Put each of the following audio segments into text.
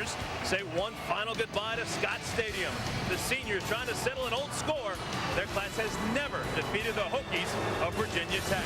Gobblers say one final goodbye to Scott Stadium. The seniors trying to settle an old score. Their class has never defeated the Hokies of Virginia Tech.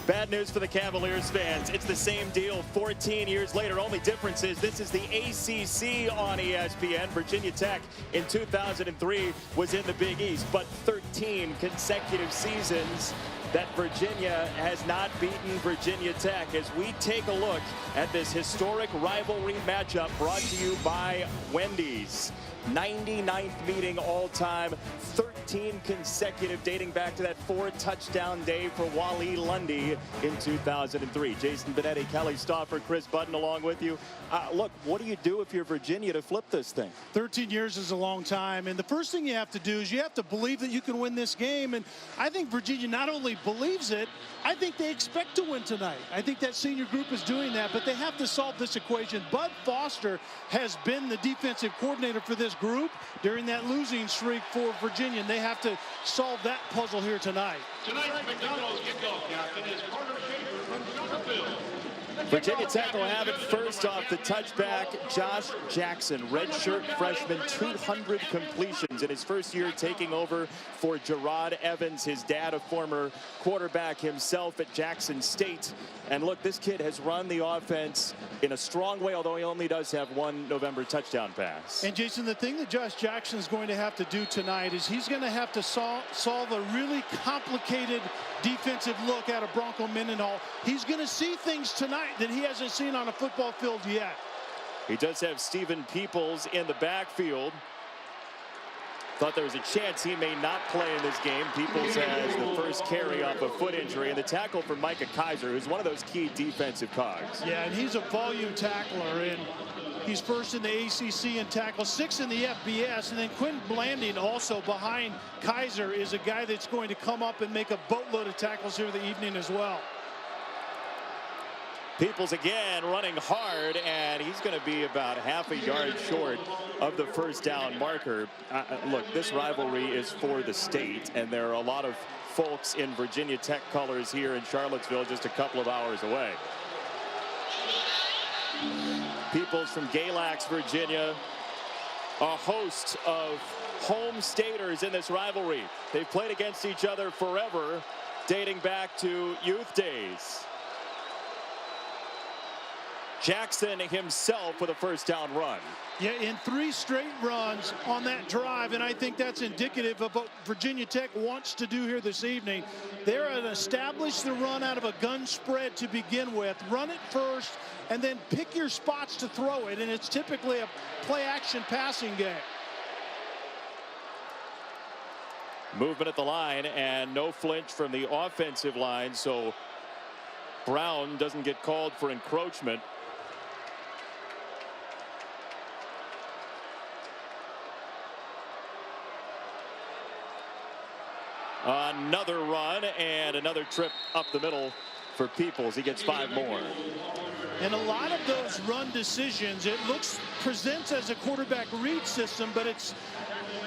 Bad news for the Cavaliers fans. It's the same deal 14 years later. Only difference is this is the ACC on ESPN. Virginia Tech in 2003 was in the Big East, but 13 consecutive seasons that Virginia has not beaten Virginia Tech. As we take a look at this historic rivalry matchup brought to you by Wendy's. 99th meeting all time, 13 consecutive, dating back to that 4-touchdown day for Wally Lundy in 2003. Jason Benetti, Kelly Stauffer, Chris Budden along with you. Look, what do you do if you're Virginia to flip this thing? 13 years is a long time, and the first thing you have to do is you have to believe that you can win this game, and I think Virginia not only believes it, I think they expect to win tonight. I think that senior group is doing that, but they have to solve this equation. Bud Foster has been the defensive coordinator for this group during that losing streak for Virginia, and they have to solve that puzzle here tonight. Tonight's McDonald's kickoff captain is Carter Shaver from Summerville. Virginia Tech will have it first off the touchback. Josh Jackson, redshirt freshman, 200 completions in his first year taking over for Gerard Evans, his dad, a former quarterback himself at Jackson State. And look, this kid has run the offense in a strong way, although he only does have one November touchdown pass. And Jason, the thing that Josh Jackson is going to have to do tonight is he's going to have to solve a really complicated defensive look out of Bronco Mendenhall. He's going to see things tonight that he hasn't seen on a football field yet. He does have Stephen Peoples in the backfield. Thought there was a chance he may not play in this game. Peoples has the first carry off a foot injury, and the tackle for Micah Kaiser, who's one of those key defensive cogs. Yeah, and he's a volume tackler, and he's first in the ACC in tackles, 6th in the FBS, and then Quinn Blanding also behind Kaiser is a guy that's going to come up and make a boatload of tackles here the evening as well. Peoples again running hard, and he's going to be about half a yard short of the first down marker. Look, this rivalry is for the state, and there are a lot of folks in Virginia Tech colors here in Charlottesville just a couple of hours away. Peoples from Galax, Virginia, a host of home staters in this rivalry. They've played against each other forever, dating back to youth days. Jackson himself with a first down run. Yeah, in 3 straight runs on that drive, and I think that's indicative of what Virginia Tech wants to do here this evening. They're going to establish the run out of a gun spread to begin with. Run it first, and then pick your spots to throw it, and it's typically a play-action passing game. Movement at the line, and no flinch from the offensive line, so Brown doesn't get called for encroachment. Another run and another trip up the middle for Peoples. He gets 5 more. And a lot of those run decisions, it presents as a quarterback read system, but it's,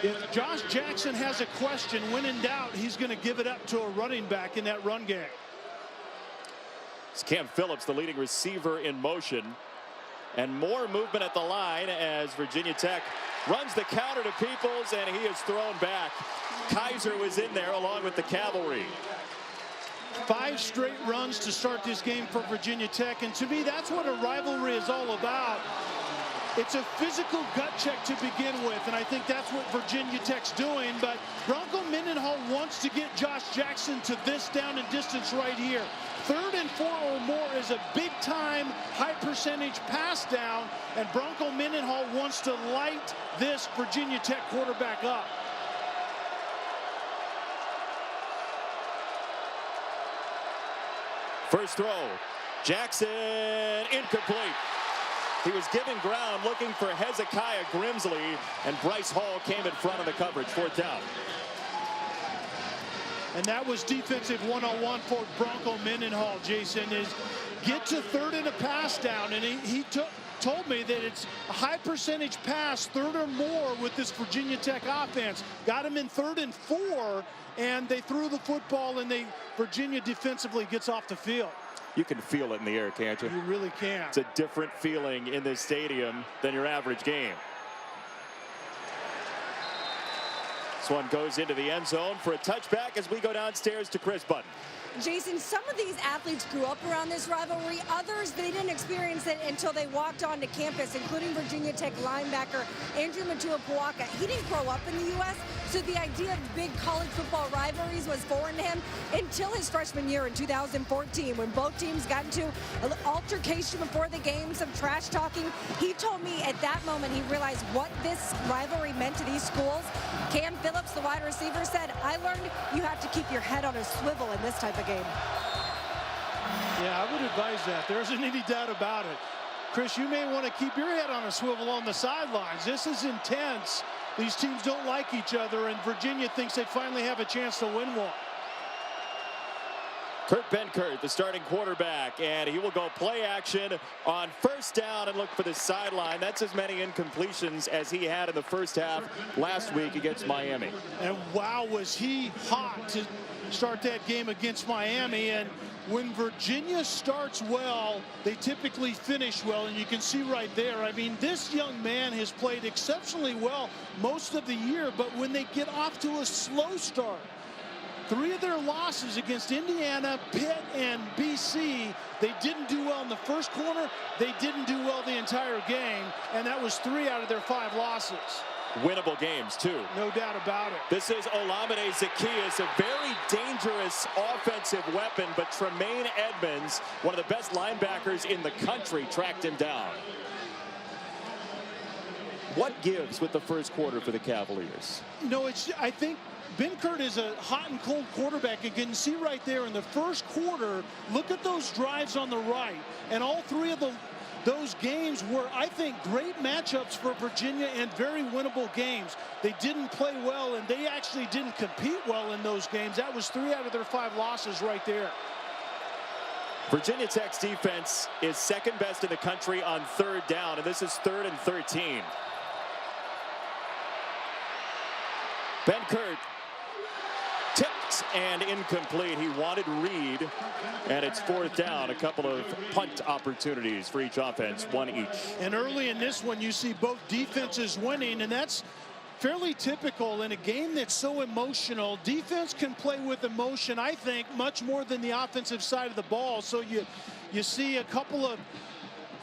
if Josh Jackson has a question, when in doubt, he's going to give it up to a running back in that run game. It's Cam Phillips, the leading receiver in motion. And more movement at the line as Virginia Tech runs the counter to Peoples, and he is thrown back. Kaiser was in there along with the cavalry. 5 straight runs to start this game for Virginia Tech, and to me, that's what a rivalry is all about. It's a physical gut check to begin with, and I think that's what Virginia Tech's doing, but Bronco Mendenhall wants to get Josh Jackson to this down and distance right here. 3rd and 4 or more is a big-time, high-percentage pass down, and Bronco Mendenhall wants to light this Virginia Tech quarterback up. First throw, Jackson, incomplete. He was giving ground, looking for Hezekiah Grimsley, and Bryce Hall came in front of the coverage. 4th down. And that was defensive one-on-one for Bronco Mendenhall, Jason, is get to 3rd and a pass down, and he told me that it's a high percentage pass, 3rd or more with this Virginia Tech offense. Got him in 3rd and 4, and they threw the football, and Virginia defensively gets off the field. You can feel it in the air, can't you? You really can. It's a different feeling in this stadium than your average game. This one goes into the end zone for a touchback as we go downstairs to Chris Button. Jason, some of these athletes grew up around this rivalry. Others, they didn't experience it until they walked onto campus, including Virginia Tech linebacker Andrew Matua-Puaka. He didn't grow up in the U.S., so the idea of big college football rivalries was foreign to him until his freshman year in 2014, when both teams got into an altercation before the game, some trash talking. He told me at that moment he realized what this rivalry meant to these schools. Cam Phillips, the wide receiver, said, "I learned you have to keep your head on a swivel in this type of game." Yeah, I would advise that. There isn't any doubt about it. Chris, you may want to keep your head on a swivel on the sidelines. This is intense. These teams don't like each other, and Virginia thinks they finally have a chance to win one. Kurt Benkert, the starting quarterback, and he will go play action on first down and look for the sideline. That's as many incompletions as he had in the first half last week against Miami. And wow, was he hot to start that game against Miami. And when Virginia starts well, they typically finish well, and you can see right there, I mean, this young man has played exceptionally well most of the year, but when they get off to a slow start, 3 of their losses against Indiana, Pitt, and BC, they didn't do well in the first quarter. They didn't do well the entire game, and that was 3 out of their 5 losses. Winnable games, too. No doubt about it. This is Olamide Zaccheaus, a very dangerous offensive weapon, but Tremaine Edmonds, one of the best linebackers in the country, tracked him down. What gives with the first quarter for the Cavaliers? You know, I think Benkert is a hot and cold quarterback. You can see right there in the first quarter, look at those drives on the right. And all 3 of those games were, I think, great matchups for Virginia and very winnable games. They didn't play well, and they actually didn't compete well in those games. That was 3 out of their 5 losses right there. Virginia Tech's defense is second best in the country on third down, and this is 3rd and 13. Benkert tipped and incomplete. He wanted Reed, and it's 4th down. A couple of punt opportunities for each offense, 1 each. And early in this one, you see both defenses winning, and that's fairly typical in a game that's so emotional. Defense can play with emotion, I think, much more than the offensive side of the ball. So you see a couple of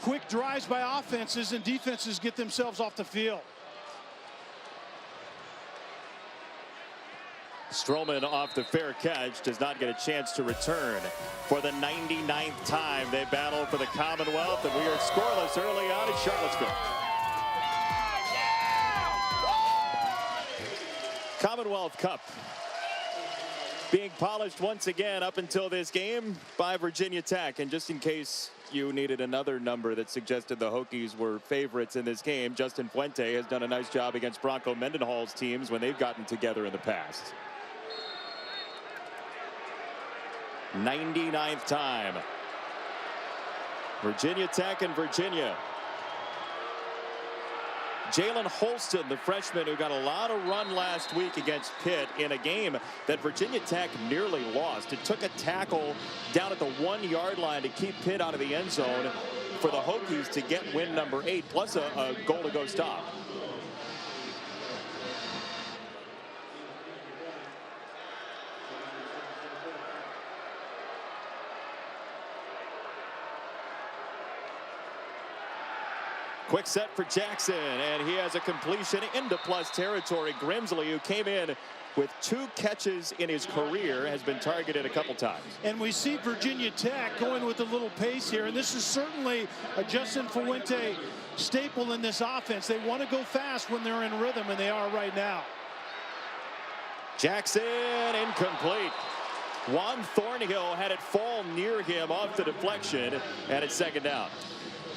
quick drives by offenses, and defenses get themselves off the field. Stroman off the fair catch, does not get a chance to return. For the 99th time, they battle for the Commonwealth, and we are scoreless early on in Charlottesville. Commonwealth Cup being polished once again up until this game by Virginia Tech. And just in case you needed another number that suggested the Hokies were favorites in this game, Justin Fuente has done a nice job against Bronco Mendenhall's teams when they've gotten together in the past. 99th time. Virginia Tech and Virginia. Jalen Holston, the freshman who got a lot of run last week against Pitt in a game that Virginia Tech nearly lost. It took a tackle down at the 1-yard line to keep Pitt out of the end zone for the Hokies to get win number 8, plus a goal-to-go stop. Quick set for Jackson, and he has a completion into plus territory. Grimsley, who came in with 2 catches in his career, has been targeted a couple times. And we see Virginia Tech going with a little pace here, and this is certainly a Justin Fuente staple in this offense. They want to go fast when they're in rhythm, and they are right now. Jackson, incomplete. Juan Thornhill had it fall near him off the deflection, and it's 2nd down.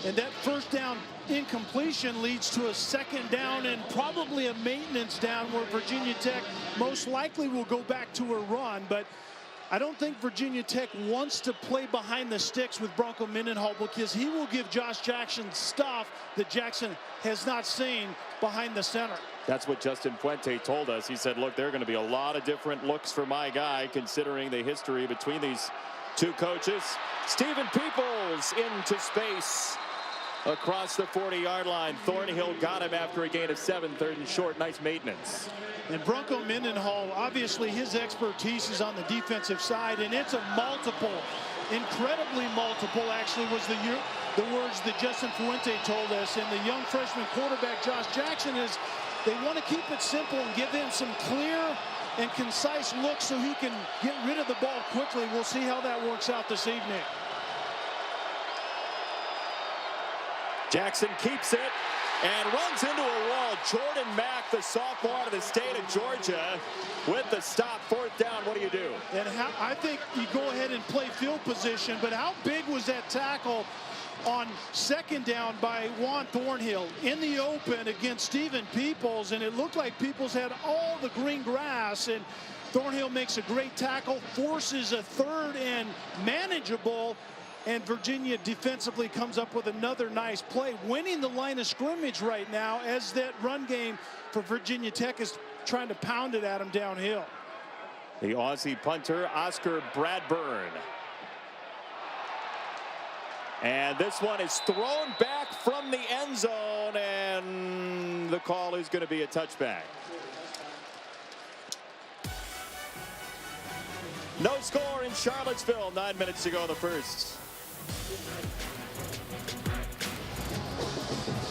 And that first down incompletion leads to a 2nd down and probably a maintenance down where Virginia Tech most likely will go back to a run. But I don't think Virginia Tech wants to play behind the sticks with Bronco Mendenhall, because he will give Josh Jackson stuff that Jackson has not seen behind the center. That's what Justin Fuente told us. He said, look, there are going to be a lot of different looks for my guy, considering the history between these Two coaches. Stephen Peoples into space across the 40-yard line. Thornhill got him after a gain of 7, 3rd and short. Nice maintenance. And Bronco Mendenhall, obviously his expertise is on the defensive side, and it's a multiple, incredibly multiple, actually, was the words that Justin Fuente told us. And the young freshman quarterback, Josh Jackson, is they want to keep it simple and give him some clear and concise looks so he can get rid of the ball quickly. We'll see how that works out this evening. Jackson keeps it and runs into a wall. Jordan Mack, the sophomore out of the state of Georgia, with the stop. 4th down. What do you do? And I think you go ahead and play field position, but how big was that tackle on 2nd down by Juan Thornhill in the open against Stephen Peoples? And it looked like Peoples had all the green grass, and Thornhill makes a great tackle, forces a 3rd and manageable. And Virginia defensively comes up with another nice play, winning the line of scrimmage right now as that run game for Virginia Tech is trying to pound it at him downhill. The Aussie punter, Oscar Bradburn. And this one is thrown back from the end zone, and the call is going to be a touchback. No score in Charlottesville. 9 minutes to go in the first.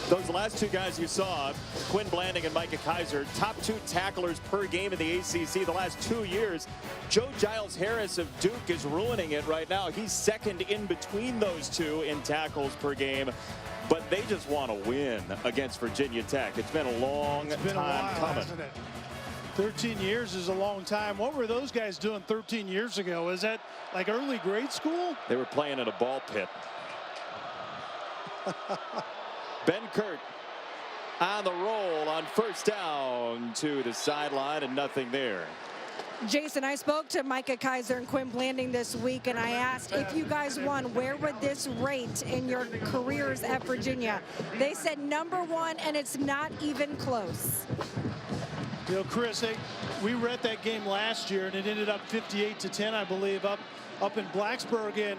Those last two guys you saw, Quinn Blanding and Micah Kaiser, top 2 tacklers per game in the ACC the last 2 years. Joe Giles Harris of Duke is ruining it right now. He's 2nd in between those two in tackles per game. But they just want to win against Virginia Tech. It's been a long time coming. Hasn't it? 13 years is a long time. What were those guys doing 13 years ago? Is that like early grade school? They were playing in a ball pit. Benkert on the roll on 1st down to the sideline, and nothing there. Jason, I spoke to Micah Kaiser and Quinn Blanding this week, and I asked if you guys won, where would this rate in your careers at Virginia? They said #1, and it's not even close. You know, Chris, we were at that game last year, and it ended up 58-10, I believe, up in Blacksburg. And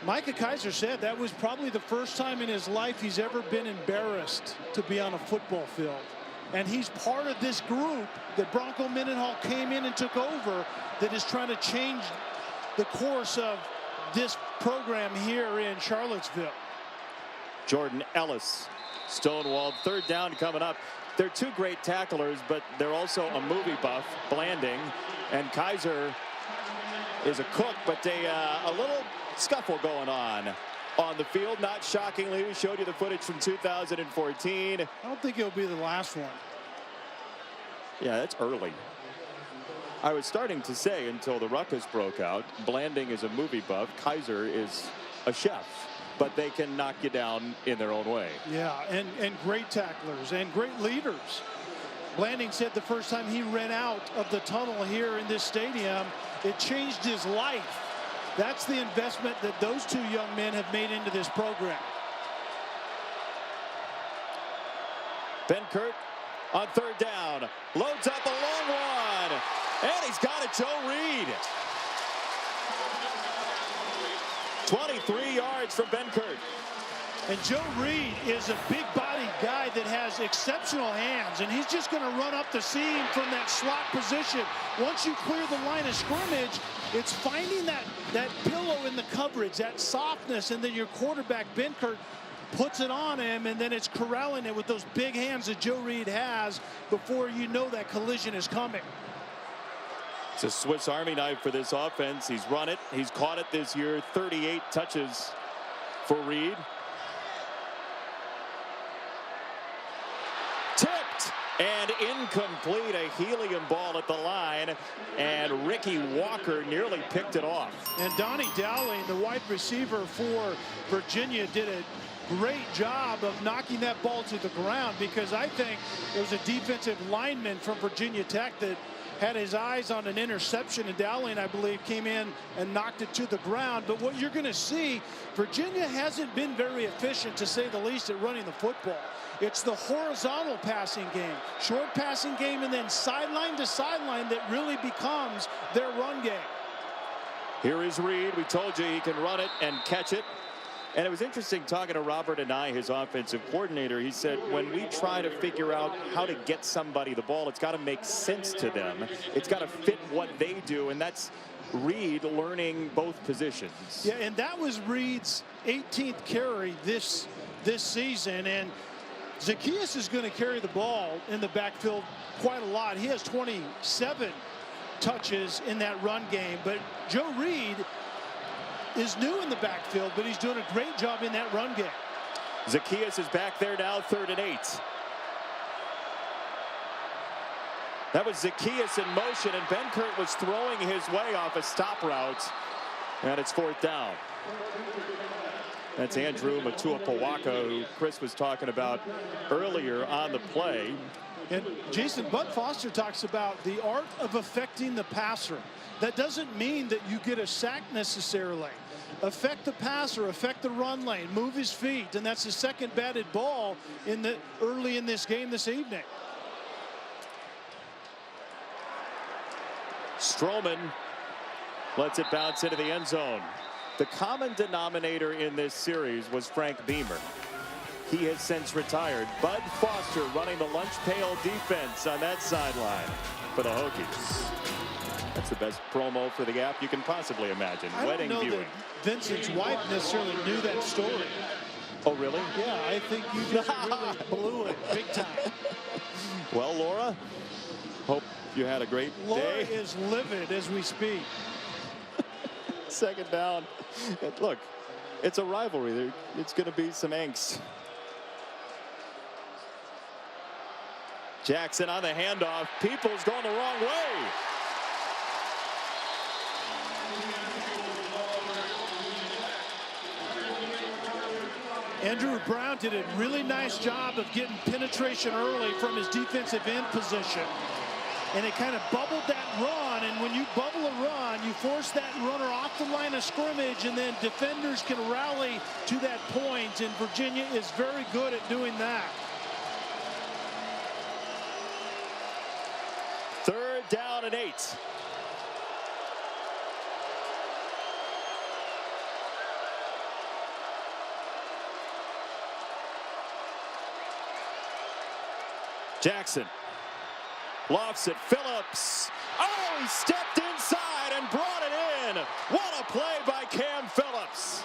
Micah Kaiser said that was probably the first time in his life he's ever been embarrassed to be on a football field. And he's part of this group that Bronco Mendenhall came in and took over that is trying to change the course of this program here in Charlottesville. Jordan Ellis, stonewalled. 3rd down coming up. They're 2 great tacklers, but they're also a movie buff, Blanding. And Kaiser is a cook, but a little scuffle going on the field. Not shockingly, we showed you the footage from 2014. I don't think it'll be the last one. Yeah, that's early. I was starting to say until the ruckus broke out, Blanding is a movie buff, Kaiser is a chef, but they can knock you down in their own way. Yeah, and great tacklers and great leaders. Blanding said the first time he ran out of the tunnel here in this stadium, it changed his life. That's the investment that those 2 young men have made into this program. Benkert on 3rd down, loads up a long one, and he's got it. Joe Reed. 23 yards from Benkert. And Joe Reed is a big body guy that has exceptional hands, and he's just going to run up the seam from that slot position. Once you clear the line of scrimmage, it's finding that pillow in the coverage, that softness, and then your quarterback Benkert puts it on him, and then it's corralling it with those big hands that Joe Reed has before you know that collision is coming. It's a Swiss Army knife for this offense. He's run it. He's caught it this year. 38 touches for Reed. Tipped and incomplete. A helium ball at the line, and Ricky Walker nearly picked it off. And Donnie Dowling, the wide receiver for Virginia, did a great job of knocking that ball to the ground, because I think there was a defensive lineman from Virginia Tech that had his eyes on an interception, and Dowling, I believe, came in and knocked it to the ground. But what you're going to see, Virginia hasn't been very efficient, to say the least, at running the football. It's the horizontal passing game, short passing game, and then sideline to sideline that really becomes their run game. Here is Reed. We told you he can run it and catch it. And it was interesting talking to Robert and his offensive coordinator. He said when we try to figure out how to get somebody the ball, it's got to make sense to them. It's got to fit what they do, and that's Reed learning both positions. Yeah, and that was Reed's 18th carry this season, and Zacchaeus is going to carry the ball in the backfield quite a lot. He has 27 touches in that run game, but Joe Reed is new in the backfield, but he's doing a great job in that run game. Zacchaeus is back there now, 3rd and 8. That was Zacchaeus in motion, and Benkert was throwing his way off a stop route, and it's 4th down. That's Andrew Matuapawaka, who Chris was talking about earlier on the play. And Jason, Bud Foster talks about the art of affecting the passer. That doesn't mean that you get a sack necessarily. Affect the passer, affect the run lane, move his feet, and that's the second batted ball early in this game this evening. Stroman lets it bounce into the end zone. The common denominator in this series was Frank Beamer. He has since retired. Bud Foster running the lunch pail defense on that sideline for the Hokies. That's the best promo for the app you can possibly imagine. Wedding don't know viewing. that Vincent's wife necessarily knew that story. Oh, really? Yeah, I think you just really blew it big time. Well, Laura, hope you had a great Laura day. is livid as we speak. 2nd down. And look, it's a rivalry. It's going to be some angst. Jackson on the handoff. Peoples going the wrong way. Andrew Brown did a really nice job of getting penetration early from his defensive end position. And it kind of bubbled that run, and when you bubble a run, you force that runner off the line of scrimmage, and then defenders can rally to that point, and Virginia is very good at doing that. 3rd down and 8. Jackson lofts it. Phillips. Oh, he stepped inside and brought it in. What a play by Cam Phillips.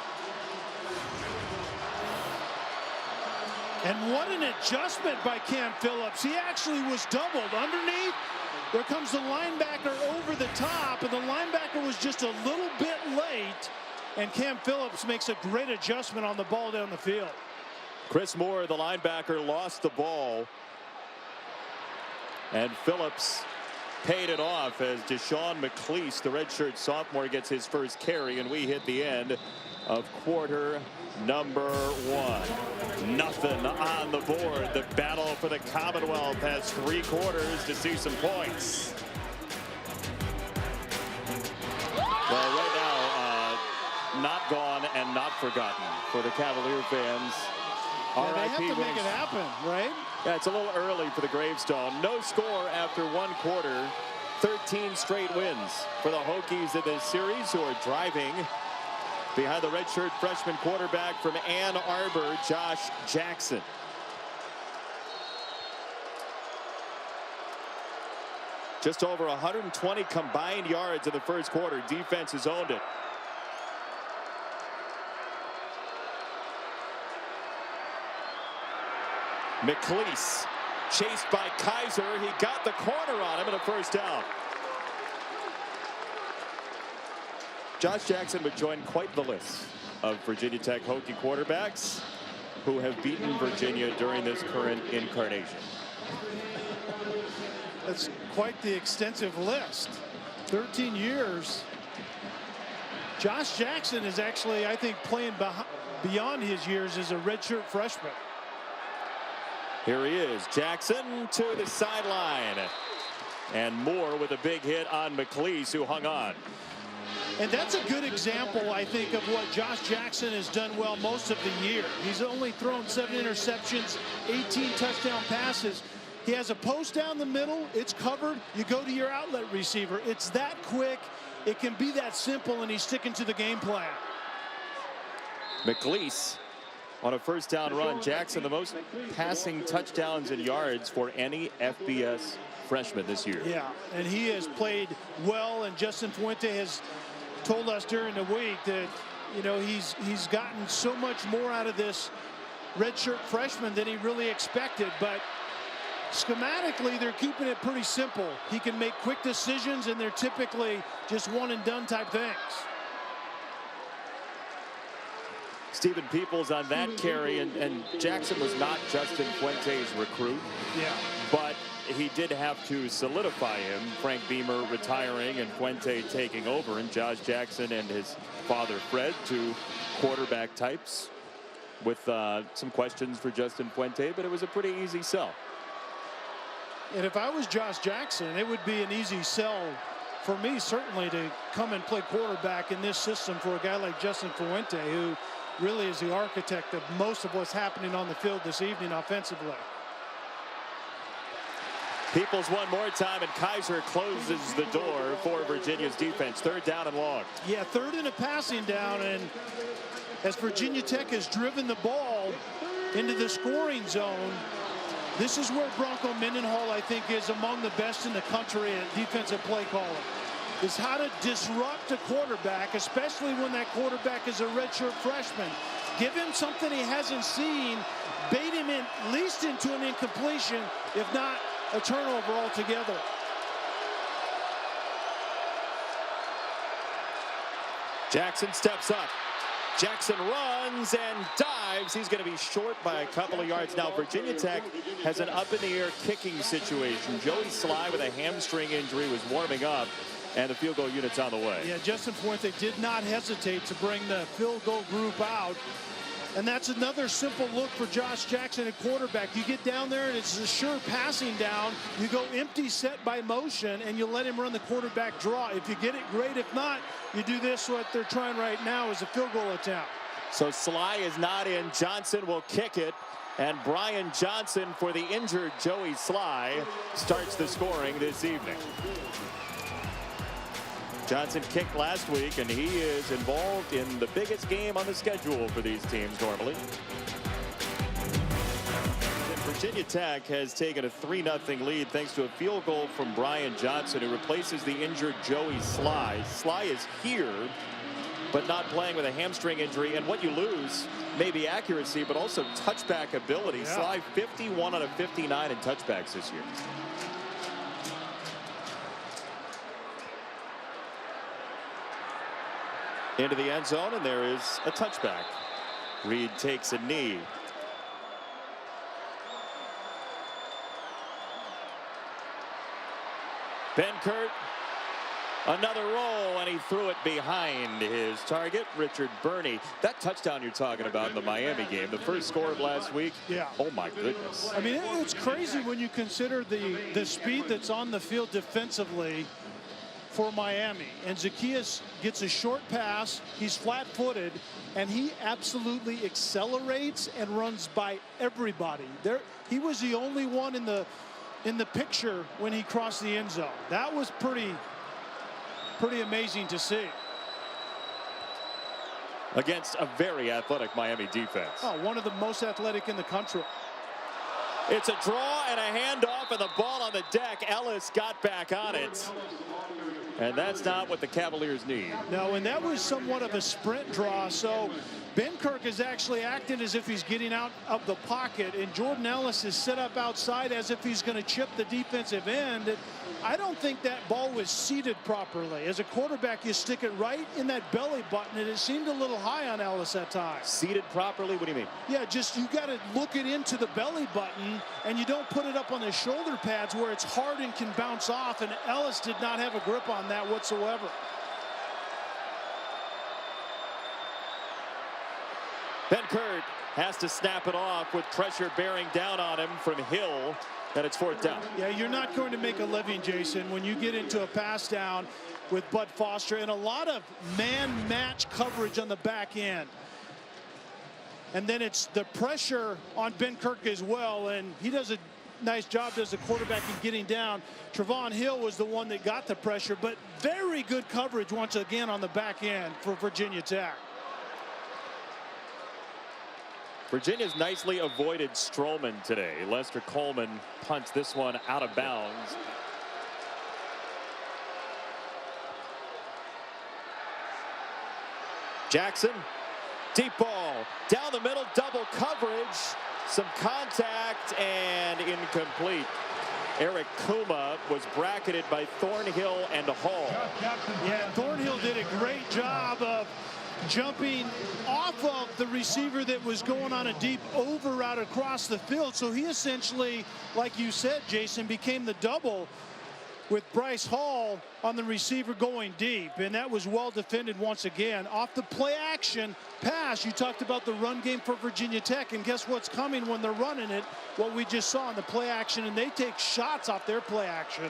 And what an adjustment by Cam Phillips. He actually was doubled underneath. There comes the linebacker over the top, and the linebacker was just a little bit late. And Cam Phillips makes a great adjustment on the ball down the field. Chris Moore, the linebacker, lost the ball. And Phillips paid it off as Deshaun McCleese, the redshirt sophomore, gets his first carry, and we hit the end of quarter number 1. Nothing on the board. The battle for the Commonwealth has 3 quarters to see some points. Well, right now, not gone and not forgotten for the Cavalier fans. Yeah, they have to make it happen, right? Yeah, it's a little early for the gravestone. No score after 1 quarter. 13 straight wins for the Hokies in this series, who are driving behind the redshirt freshman quarterback from Ann Arbor, Josh Jackson. Just over 120 combined yards in the first quarter. Defense has owned it. McCleese chased by Kaiser. He got the corner on him and a 1st down. Josh Jackson would join quite the list of Virginia Tech Hokie quarterbacks who have beaten Virginia during this current incarnation. That's quite the extensive list. 13 years. Josh Jackson is actually, I think, playing beyond his years as a redshirt freshman. Here he is, Jackson to the sideline. And Moore with a big hit on McCleese, who hung on. And that's a good example, I think, of what Josh Jackson has done well most of the year. He's only thrown 7 interceptions, 18 touchdown passes. He has a post down the middle. It's covered. You go to your outlet receiver. It's that quick. it can be that simple, and he's sticking to the game plan. McLeese on a first down run. Jackson, the most passing touchdowns and yards for any FBS freshman this year. Yeah, and he has played well, and Justin Fuente has told us during the week that, you know, he's gotten so much more out of this redshirt freshman than he really expected. But schematically, they're keeping it pretty simple. He can make quick decisions, and they're typically just one and done type things. Stephen Peoples on that carry, and Jackson was not Justin Fuente's recruit. Yeah. But he did have to solidify him. Frank Beamer retiring and Fuente taking over, and Josh Jackson and his father Fred, two quarterback types, with some questions for Justin Fuente, but it was a pretty easy sell. And if I was Josh Jackson, it would be an easy sell for me, certainly, to come and play quarterback in this system for a guy like Justin Fuente, who really is the architect of most of what's happening on the field this evening offensively. Peoples one more time, and Kaiser closes the door for Virginia's defense. Third down and long. Yeah, third and a passing down, and as Virginia Tech has driven the ball into the scoring zone, this is where Bronco Mendenhall, I think, is among the best in the country at defensive play calling, is how to disrupt a quarterback, especially when that quarterback is a redshirt freshman. Give him something he hasn't seen, bait him in, at least into an incompletion, if not a turnover altogether. Jackson steps up. Jackson runs and dives. He's going to be short by a couple of yards. Now Virginia Tech has an up-in-the-air kicking situation. Joey Sly with a hamstring injury was warming up, and the field goal unit's on the way. Yeah, Justin Fuente did not hesitate to bring the field goal group out. And that's another simple look for Josh Jackson at quarterback. You get down there and it's a sure passing down. You go empty set by motion and you let him run the quarterback draw. If you get it, great. If not, you do this. What they're trying right now is a field goal attempt. So Sly is not in. Johnson will kick it. And Brian Johnson, for the injured Joey Sly, starts the scoring this evening. Johnson kicked last week, and he is involved in the biggest game on the schedule for these teams normally. And Virginia Tech has taken a 3-0 lead thanks to a field goal from Brian Johnson, who replaces the injured Joey Sly. Sly is here, but not playing with a hamstring injury. And what you lose may be accuracy, but also touchback ability. Yeah. Sly 51 out of 59 in touchbacks this year. Into the end zone, and there is a touchback. Reed takes a knee. Benkert, another roll, and he threw it behind his target, Richard Burney. That touchdown you're talking about in the Miami game, the first score of last week. Yeah. Oh my goodness. I mean, it's crazy when you consider the speed that's on the field defensively for Miami. And Zacchaeus gets a short pass. He's flat-footed, and he absolutely accelerates and runs by everybody. He was the only one in the picture when he crossed the end zone. That was pretty amazing to see. Against a very athletic Miami defense. Oh, one of the most athletic in the country. It's a draw and a handoff, and the ball on the deck. Ellis got back on it. And that's not what the Cavaliers need. No, and that was somewhat of a sprint draw. So Benkert is actually acting as if he's getting out of the pocket, and Jordan Ellis is set up outside as if he's going to chip the defensive end. I don't think that ball was seated properly. As a quarterback, you stick it right in that belly button, and it seemed a little high on Ellis at times. Seated properly? What do you mean? Yeah, just you got to look it into the belly button, and you don't put it up on the shoulder pads where it's hard and can bounce off, and Ellis did not have a grip on that whatsoever. Benkert has to snap it off with pressure bearing down on him from Hill, and it's fourth down. Yeah, you're not going to make a living, Jason, when you get into a pass down with Bud Foster and a lot of man match coverage on the back end. And then it's the pressure on Benkert as well, and he does a nice job does the quarterback in getting down. Trevon Hill was the one that got the pressure, but very good coverage once again on the back end for Virginia Tech. Virginia's nicely avoided Stroman today. Lester Coleman punts this one out of bounds. Jackson, deep ball, down the middle, double coverage, some contact, and incomplete. Eric Kuma was bracketed by Thornhill and Hall. Yeah, Thornhill did a great job of jumping off of the receiver that was going on a deep over route across the field. So he essentially, like you said, Jason, became the double with Bryce Hall on the receiver going deep, and that was well defended once again. Off the play action pass, you talked about the run game for Virginia Tech, and guess what's coming when they're running it? What we just saw in the play action, and they take shots off their play action.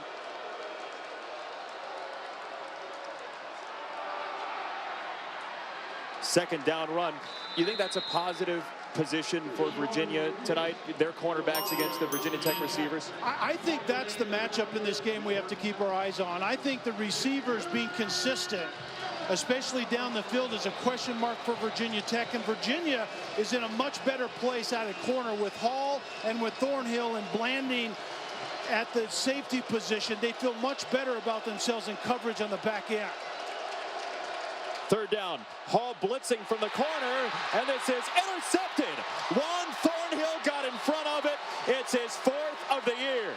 Second down run. You think that's a positive position for Virginia tonight, their cornerbacks against the Virginia Tech receivers? I think that's the matchup in this game we have to keep our eyes on. I think the receivers being consistent, especially down the field, is a question mark for Virginia Tech, and Virginia is in a much better place out of corner with Hall and with Thornhill and Blanding at the safety position. They feel much better about themselves in coverage on the back end. Third down, Hall blitzing from the corner, and this is intercepted. Juan Thornhill got in front of it. It's his fourth of the year.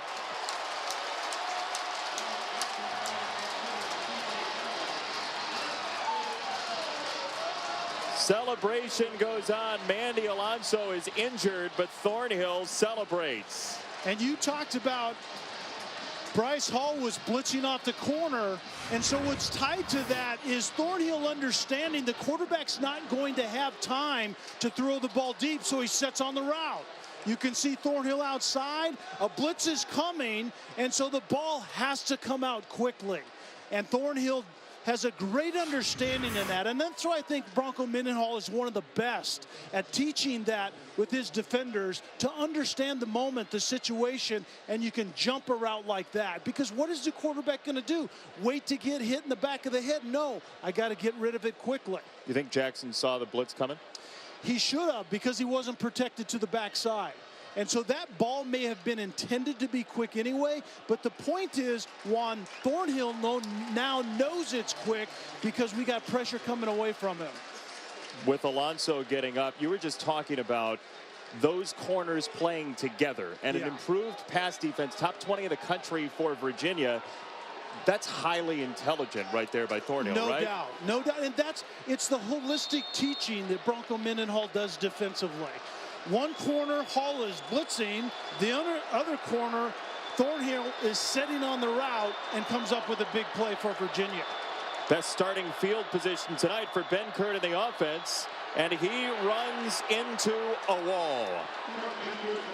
Celebration goes on. Mandy Alonso is injured, but Thornhill celebrates. And you talked about Bryce Hall was blitzing off the corner, and so what's tied to that is Thornhill understanding the quarterback's not going to have time to throw the ball deep, so he sets on the route. You can see Thornhill outside, a blitz is coming, and so the ball has to come out quickly. And Thornhill has a great understanding in that, and that's why I think Bronco Mendenhall is one of the best at teaching that with his defenders, to understand the moment, the situation, and you can jump a route like that. Because what is the quarterback going to do? Wait to get hit in the back of the head? No, I got to get rid of it quickly. You think Jackson saw the blitz coming? He should have, because he wasn't protected to the backside. And so that ball may have been intended to be quick anyway, but the point is, Juan Thornhill now knows it's quick because we got pressure coming away from him. With Alonso getting up, you were just talking about those corners playing together and an improved pass defense, top 20 in the country for Virginia. That's highly intelligent right there by Thornhill, right? No doubt, and it's the holistic teaching that Bronco Mendenhall does defensively. One corner, Hall is blitzing. The other corner, Thornhill is setting on the route and comes up with a big play for Virginia. Best starting field position tonight for Benkert in the offense, and he runs into a wall.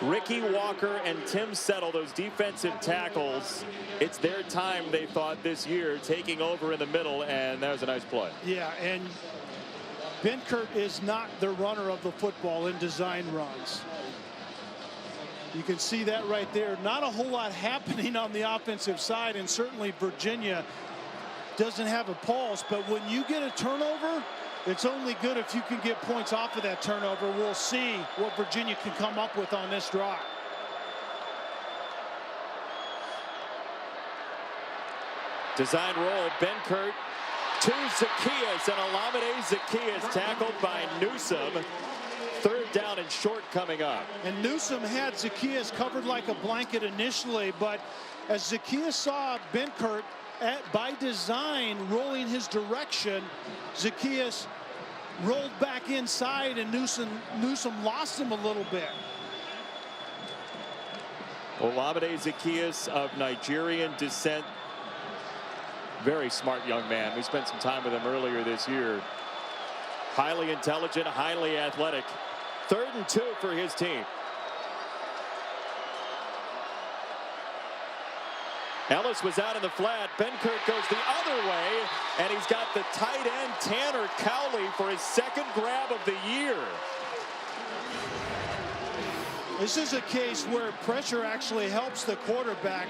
Ricky Walker and Tim Settle, those defensive tackles, it's their time, they thought, this year, taking over in the middle, and that was a nice play. Yeah, and Benkert is not the runner of the football in design runs. You can see that right there. Not a whole lot happening on the offensive side, and certainly Virginia doesn't have a pulse, but when you get a turnover, it's only good if you can get points off of that turnover. We'll see what Virginia can come up with on this drive. Design roll, Benkert to Zacchaeus, and Olamide Zacchaeus tackled by Newsome. Third down and short coming up. And Newsome had Zacchaeus covered like a blanket initially, but as Zacchaeus saw Benkert by design rolling his direction, Zacchaeus rolled back inside, and Newsome lost him a little bit. Olamide Zacchaeus of Nigerian descent. Very smart young man. We spent some time with him earlier this year. Highly intelligent, highly athletic. 3rd and 2 for his team. Ellis was out in the flat. Benkert goes the other way, and he's got the tight end Tanner Cowley for his 2nd grab of the year. This is a case where pressure actually helps the quarterback.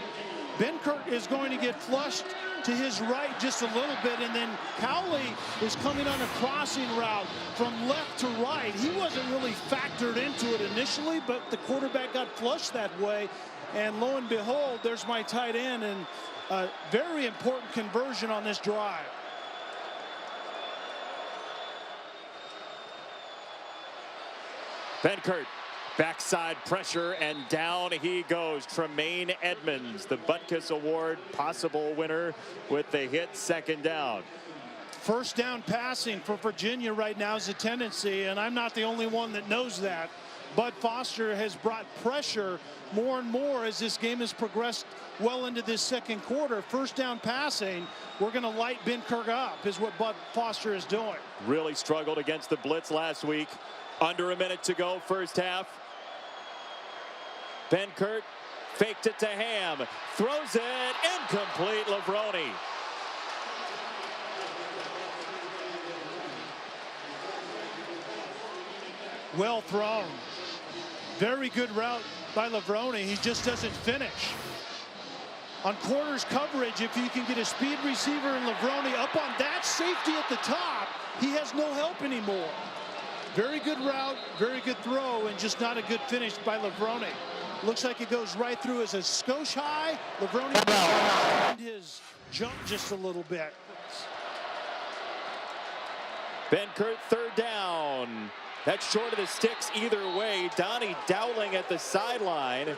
Benkert is going to get flushed to his right just a little bit, and then Cowley is coming on a crossing route from left to right. He wasn't really factored into it initially, but the quarterback got flushed that way, and lo and behold, there's my tight end, and a very important conversion on this drive. Benkert, backside pressure, and down he goes. Tremaine Edmonds, the Butkus Award possible winner with the hit, second down. First down passing for Virginia right now is a tendency, and I'm not the only one that knows that. Bud Foster has brought pressure more and more as this game has progressed well into this second quarter. First down passing, we're going to light Benkert up is what Bud Foster is doing. Really struggled against the blitz last week. Under a minute to go, first half. Benkert faked it to Ham, throws it, incomplete. Lavroni. Well thrown. Very good route by Lavroni. He just doesn't finish. On quarters coverage, if you can get a speed receiver and Lavroni up on that safety at the top, he has no help anymore. Very good route, very good throw, and just not a good finish by Lavroni. Looks like it goes right through as a skosh high. Lavroni behind his jump just a little bit. Benkert, third down. That's short of the sticks either way. Donnie Dowling at the sideline.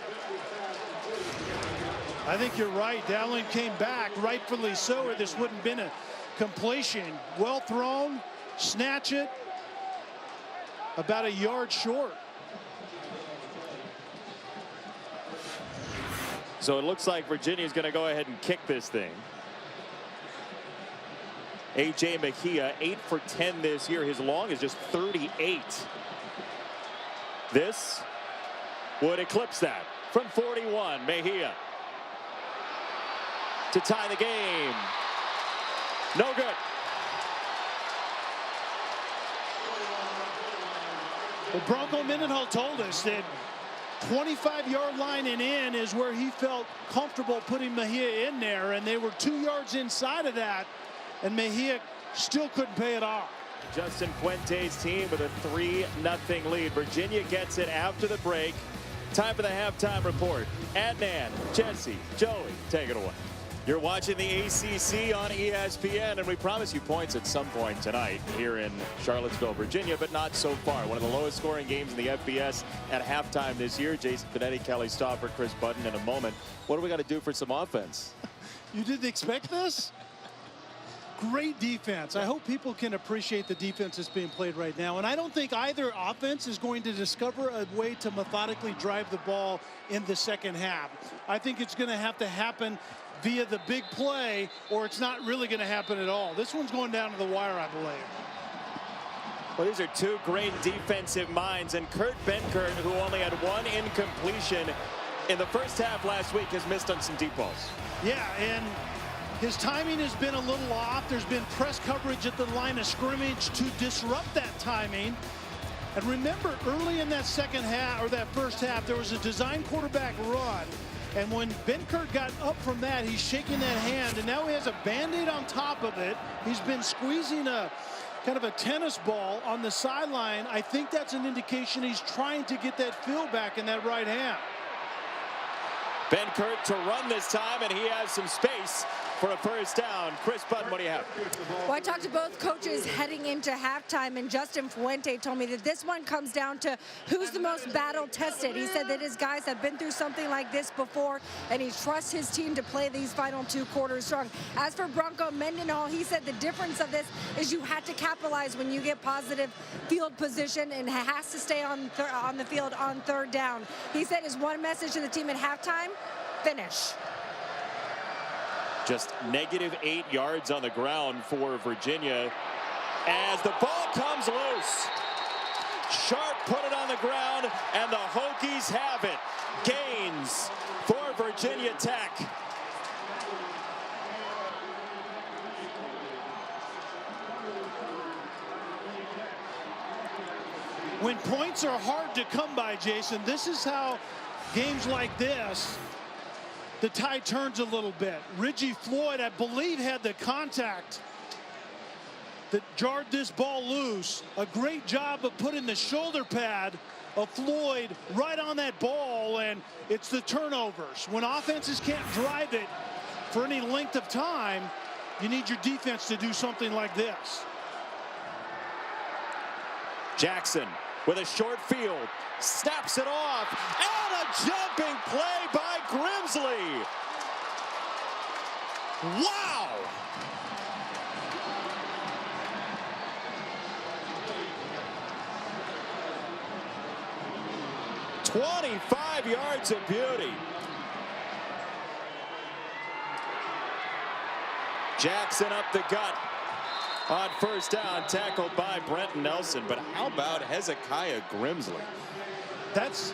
I think you're right. Dowling came back, rightfully so, or this wouldn't have been a completion. Well thrown, snatch it. About a yard short. So it looks like Virginia's going to go ahead and kick this thing. A.J. Mejia, 8 for 10 this year. His long is just 38. This would eclipse that from 41. Mejia to tie the game. No good. Well, Bronco Mendenhall told us that 25-yard line and in is where he felt comfortable putting Mejia in there, and they were 2 yards inside of that, and Mejia still couldn't pay it off. Justin Fuente's team with a 3-0 lead. Virginia gets it after the break. Time for the halftime report. Adnan, Jesse, Joey, take it away. You're watching the ACC on ESPN, and we promise you points at some point tonight here in Charlottesville, Virginia, but not so far. One of the lowest scoring games in the FBS at halftime this year. Jason Benetti, Kelly Stauffer, Chris Button in a moment. What do we got to do for some offense? You didn't expect this? Great defense. I hope people can appreciate the defense that's being played right now. And I don't think either offense is going to discover a way to methodically drive the ball in the second half. I think it's going to have to happen via the big play, or it's not really going to happen at all. This one's going down to the wire, I believe. Well, these are two great defensive minds, and Kurt Benkert, who only had one incompletion in the first half last week, has missed on some deep balls. Yeah, and his timing has been a little off. There's been press coverage at the line of scrimmage to disrupt that timing. And remember, early in that second half, or that first half, there was a design quarterback run. And when Benkert got up from that, he's shaking that hand, and now he has a Band-Aid on top of it. He's been squeezing a kind of a tennis ball on the sideline. I think that's an indication he's trying to get that feel back in that right hand. Benkert to run this time, and he has some space for a first down. Chris Button, what do you have? Well, I talked to both coaches heading into halftime, and Justin Fuente told me that this one comes down to who's the most battle-tested. He said that his guys have been through something like this before, and he trusts his team to play these final 2 quarters strong. As for Bronco Mendenhall, he said the difference of this is you have to capitalize when you get positive field position, and has to stay on the field on third down. He said his one message to the team at halftime: finish. Just -8 yards on the ground for Virginia as the ball comes loose. Sharp put it on the ground, and the Hokies have it. Gains for Virginia Tech. When points are hard to come by, Jason, this is how games like this, the tide turns a little bit. Reggie Floyd, I believe, had the contact that jarred this ball loose. A great job of putting the shoulder pad of Floyd right on that ball, and it's the turnovers. When offenses can't drive it for any length of time, you need your defense to do something like this. Jackson with a short field, snaps it off, and a jumping play by Grimsley. Wow! "25 yards of beauty." Jackson up the gut on first down, tackled by Brenton Nelson. But how about Hezekiah Grimsley? That's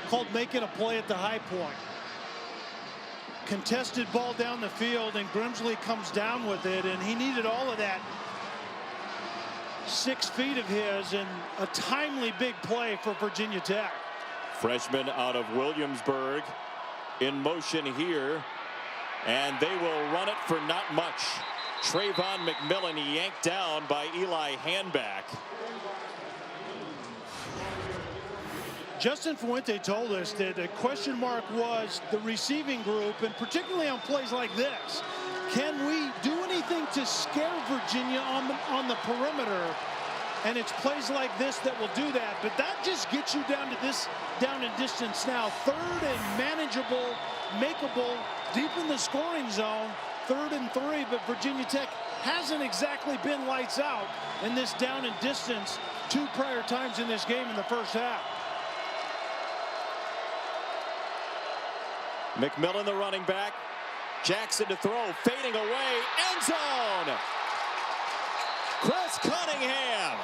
called making a play at the high point. Contested ball down the field, and Grimsley comes down with it, and he needed all of that 6 feet of his, and a timely big play for Virginia Tech. Freshman out of Williamsburg in motion here, and they will run it for not much. Trayvon McMillan yanked down by Eli Handback. Justin Fuente told us that the question mark was the receiving group, and particularly on plays like this. Can we do anything to scare Virginia on the perimeter? And it's plays like this that will do that. But that just gets you down to this down in distance now. 3rd and manageable, makeable, deep in the scoring zone. 3rd and 3, but Virginia Tech hasn't exactly been lights out in this down and distance 2 prior times in this game in the first half. McMillan, the running back. Jackson to throw, fading away, end zone. Chris Cunningham.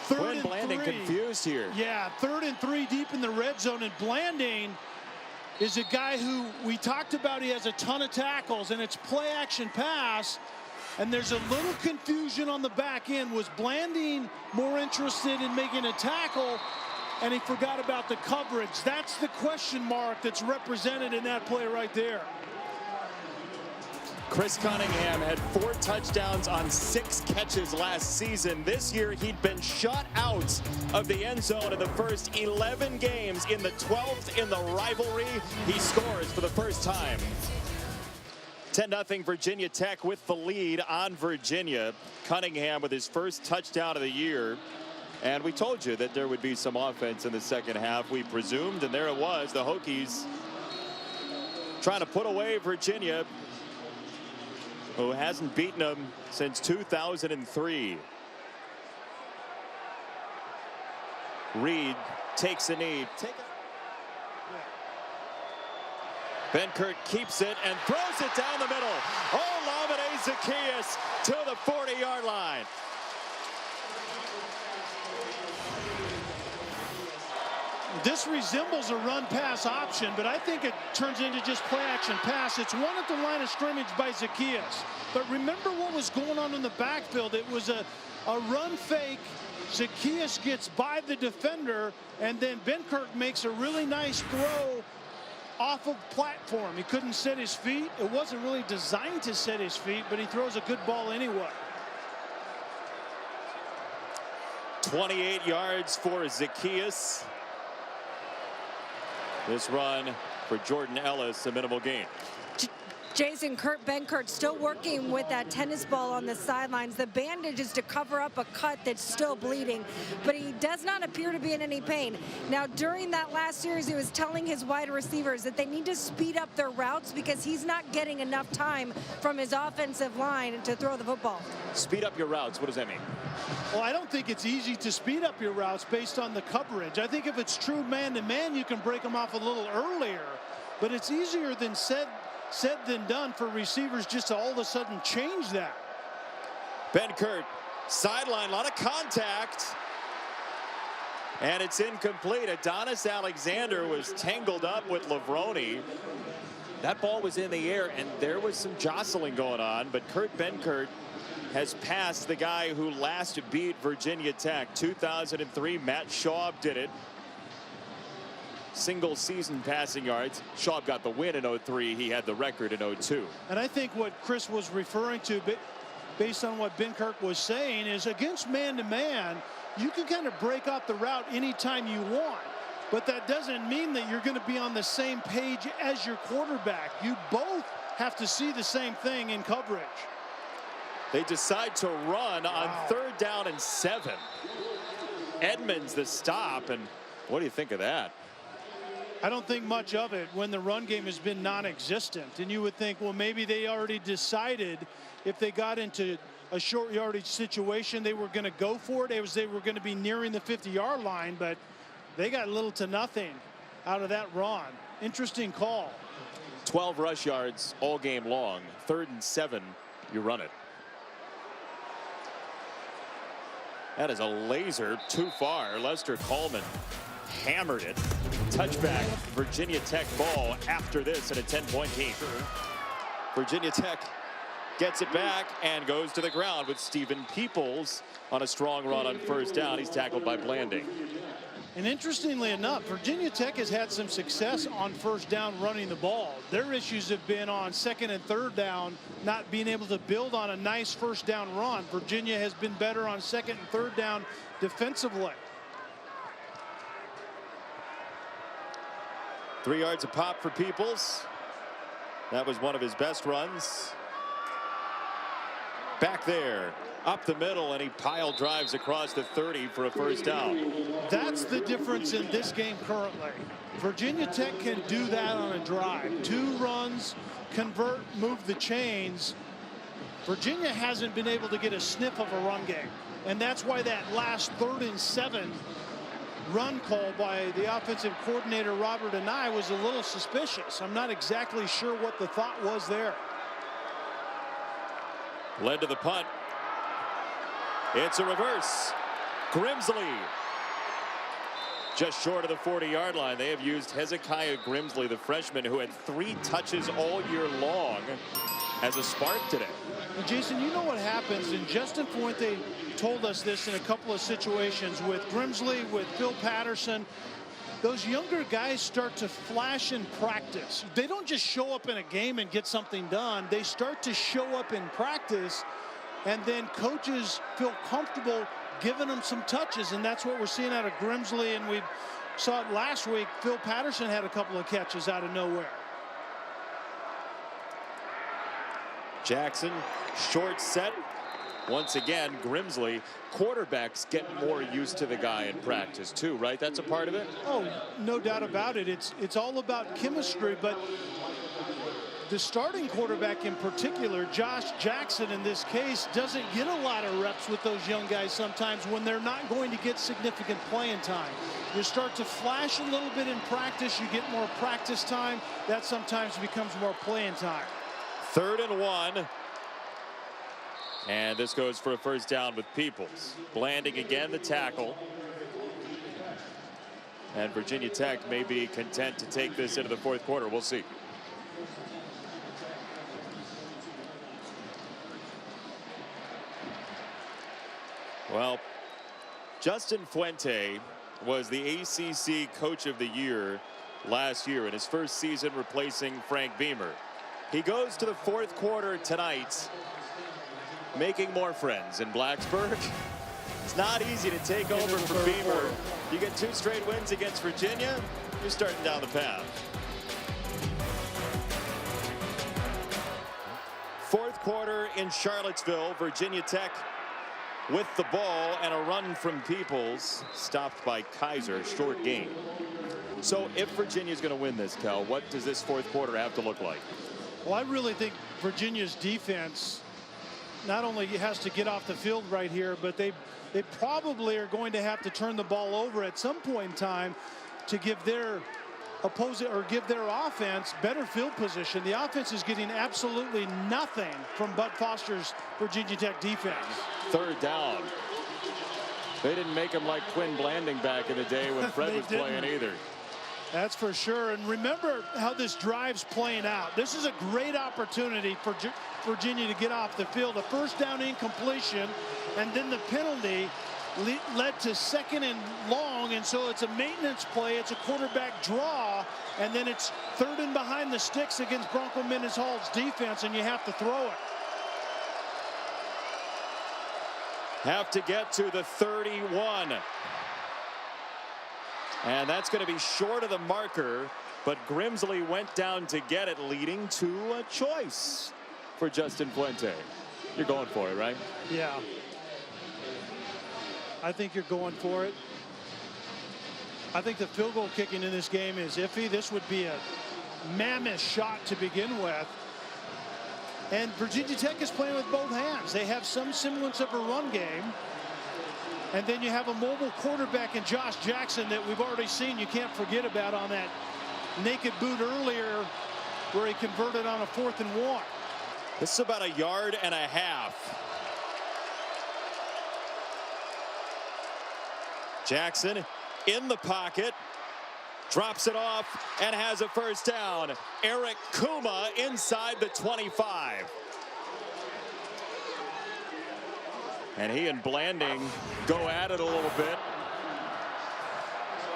Quinn Blanding confused here. Yeah, 3rd and 3 deep in the red zone, and Blanding is a guy who we talked about. He has a ton of tackles, and it's play action pass, and there's a little confusion on the back end. Was Blanding more interested in making a tackle, and he forgot about the coverage? That's the question mark that's represented in that play right there. Chris Cunningham had 4 touchdowns on 6 catches last season. This year, he'd been shut out of the end zone in the first 11 games. In the 12th in the rivalry, he scores for the first time. 10-0 Virginia Tech with the lead on Virginia. Cunningham with his first touchdown of the year. And we told you that there would be some offense in the second half, we presumed, and there it was. The Hokies trying to put away Virginia, who hasn't beaten them since 2003. Reed takes a knee. Benkert keeps it and throws it down the middle. Olamide Zaccheaus to the 40-yard line. This resembles a run-pass option, but I think it turns into just play-action pass. It's one at the line of scrimmage by Zaccheaus. But remember what was going on in the backfield. It was a run fake. Zaccheaus gets by the defender, and then Benkert makes a really nice throw off of platform. He couldn't set his feet. It wasn't really designed to set his feet, but he throws a good ball anyway. 28 yards for Zaccheaus. This run for Jordan Ellis, a minimal gain. Jason, Kurt Benkert still working with that tennis ball on the sidelines. The bandage is to cover up a cut that's still bleeding, but he does not appear to be in any pain. Now, during that last series, he was telling his wide receivers that they need to speed up their routes because he's not getting enough time from his offensive line to throw the football. Speed up your routes. What does that mean? Well, I don't think it's easy to speed up your routes based on the coverage. I think if it's true man-to-man, you can break them off a little earlier, but it's easier than said than done for receivers just to all of a sudden change that. Benkert, sideline, a lot of contact. And it's incomplete. Adonis Alexander was tangled up with Lavroni. That ball was in the air, and there was some jostling going on, but Kurt Benkert has passed the guy who last beat Virginia Tech. 2003, Matt Schaub did it. Single season passing yards. Schaub got the win in 03. He had the record in 02. And I think what Chris was referring to, based on what Benkert was saying, is against man-to-man, you can kind of break out the route anytime you want. But that doesn't mean that you're going to be on the same page as your quarterback. You both have to see the same thing in coverage. They decide to run on 3rd down and 7. Edmonds the stop, and what do you think of that? I don't think much of it when the run game has been non-existent. And you would think, well, maybe they already decided if they got into a short yardage situation, they were going to go for it. They were going to be nearing the 50-yard line, but they got little to nothing out of that run. Interesting call. 12 rush yards all game long. 3rd and 7, you run it. That is a laser too far. Lester Coleman hammered it. Touchback, Virginia Tech ball after this in a 10-point game. Virginia Tech gets it back and goes to the ground with Stephen Peoples on a strong run on 1st down. He's tackled by Blanding. And interestingly enough, Virginia Tech has had some success on 1st down running the ball. Their issues have been on 2nd and 3rd down, not being able to build on a nice 1st down run. Virginia has been better on 2nd and 3rd down defensively. 3 yards a pop for Peoples. That was one of his best runs. Back there, up the middle, and he pile drives across the 30 for a 1st down. That's the difference in this game currently. Virginia Tech can do that on a drive. 2 runs, convert, move the chains. Virginia hasn't been able to get a sniff of a run game. And that's why that last 3rd and 7 run call by the offensive coordinator Robert and I was a little suspicious. I'm not exactly sure what the thought was there. Led to the punt. It's a reverse. Grimsley just short of the 40-yard line. They have used Hezekiah Grimsley, the freshman who had 3 touches all year long, as a spark today. And Jason, you know what happens, and Justin Fuente told us this in a couple of situations with Grimsley, with Phil Patterson. Those younger guys start to flash in practice. They don't just show up in a game and get something done. They start to show up in practice, and then coaches feel comfortable giving them some touches, and that's what we're seeing out of Grimsley, and we saw it last week. Phil Patterson had a couple of catches out of nowhere. Jackson, short set. Once again, Grimsley. Quarterbacks get more used to the guy in practice too, right? That's a part of it? Oh, no doubt about it. It's all about chemistry, but the starting quarterback in particular, Josh Jackson in this case, doesn't get a lot of reps with those young guys sometimes when they're not going to get significant playing time. You start to flash a little bit in practice, you get more practice time. That sometimes becomes more playing time. 3rd and 1. And this goes for a 1st down with Peoples. Blanding again, the tackle. And Virginia Tech may be content to take this into the 4th quarter. We'll see. Well, Justin Fuente was the ACC Coach of the Year last year in his first season replacing Frank Beamer. He goes to the 4th quarter tonight, making more friends in Blacksburg. It's not easy to take over for Beamer. You get 2 straight wins against Virginia, you're starting down the path. 4th quarter in Charlottesville. Virginia Tech with the ball and a run from Peoples, stopped by Kaiser. Short game. So if Virginia's going to win this, Cal, what does this 4th quarter have to look like? Well, I really think Virginia's defense not only has to get off the field right here, but they probably are going to have to turn the ball over at some point in time to give their opposing or give their offense better field position. The offense is getting absolutely nothing from Bud Foster's Virginia Tech defense. 3rd down. They didn't make him like Quinn Blanding back in the day when Fred was playing either. That's for sure. And remember how this drive's playing out. This is a great opportunity for Virginia to get off the field. A first down incompletion, and then the penalty led to 2nd and long, and so it's a maintenance play. It's a quarterback draw, and then it's 3rd and behind the sticks against Bronco Mendenhall's defense, and you have to throw it. Have to get to the 31. And that's going to be short of the marker, but Grimsley went down to get it, leading to a choice for Justin Fuente. You're going for it, right? Yeah. I think you're going for it. I think the field goal kicking in this game is iffy. This would be a mammoth shot to begin with. And Virginia Tech is playing with both hands. They have some semblance of a run game. And then you have a mobile quarterback in Josh Jackson that we've already seen. You can't forget about on that naked boot earlier where he converted on a 4th and 1. This is about 1.5 yards. Jackson in the pocket, drops it off and has a first down. Eric Kuma inside the 25. And he and Blanding go at it a little bit.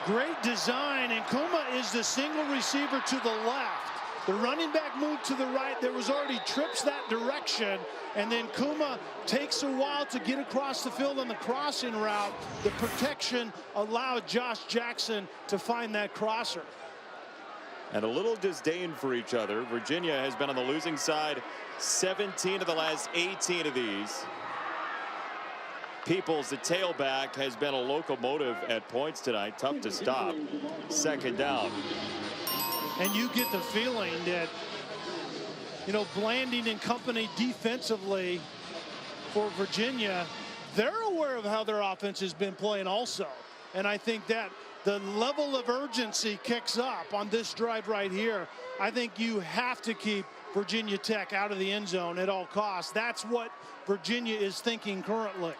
Great design, and Kuma is the single receiver to the left. The running back moved to the right. There was already trips that direction, and then Kuma takes a while to get across the field on the crossing route. The protection allowed Josh Jackson to find that crosser. And a little disdain for each other. Virginia has been on the losing side 17 of the last 18 of these. Peoples, the tailback, has been a locomotive at points tonight. Tough to stop. 2nd down. And you get the feeling that, you know, Blanding and company defensively for Virginia, they're aware of how their offense has been playing also. And I think that the level of urgency kicks up on this drive right here. I think you have to keep Virginia Tech out of the end zone at all costs. That's what Virginia is thinking currently.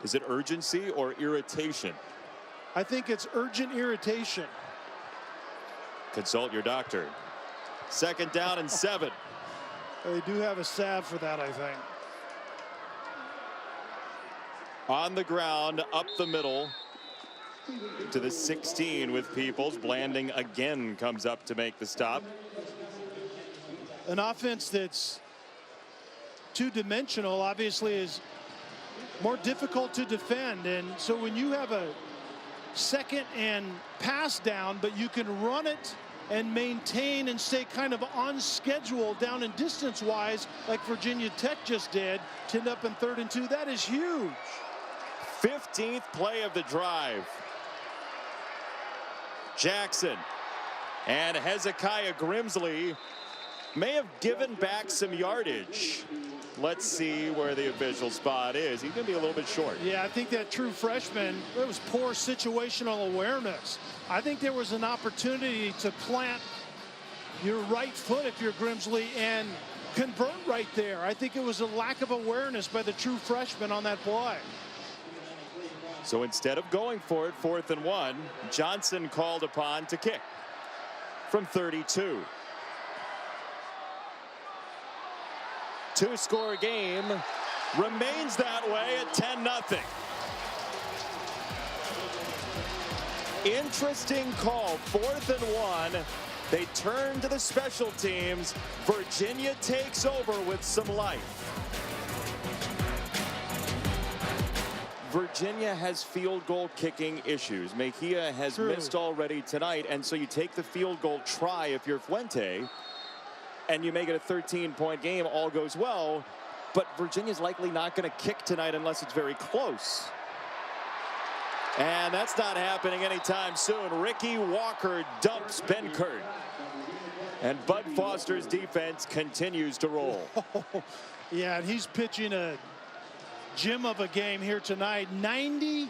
Is it urgency or irritation? I think it's urgent irritation. Consult your doctor. 2nd down and 7. They do have a salve for that, I think. On the ground, up the middle to the 16 with Peoples. Blanding again comes up to make the stop. An offense that's two-dimensional obviously is more difficult to defend, and so when you have a 2nd and pass down, but you can run it and maintain and stay kind of on schedule down and distance wise like Virginia Tech just did to end up in 3rd and 2, that is huge. 15th play of the drive. Jackson and Hezekiah Grimsley may have given back some yardage. Let's see where the official spot is. He's going to be a little bit short. Yeah, I think that true freshman, it was poor situational awareness. I think there was an opportunity to plant your right foot if you're Grimsley and convert right there. I think it was a lack of awareness by the true freshman on that play. So instead of going for it, 4th and 1, Johnson called upon to kick from 32. Two-score game remains that way at 10-0. Interesting call. 4th and 1. They turn to the special teams. Virginia takes over with some life. Virginia has field goal kicking issues. Mejia has missed already tonight, and so you take the field goal try if you're Fuente, and you make it a 13-point game. All goes well, but Virginia's likely not going to kick tonight unless it's very close. And that's not happening anytime soon. Ricky Walker dumps Benkert. And Bud Foster's defense continues to roll. Yeah, and he's pitching a gem of a game here tonight. 98-1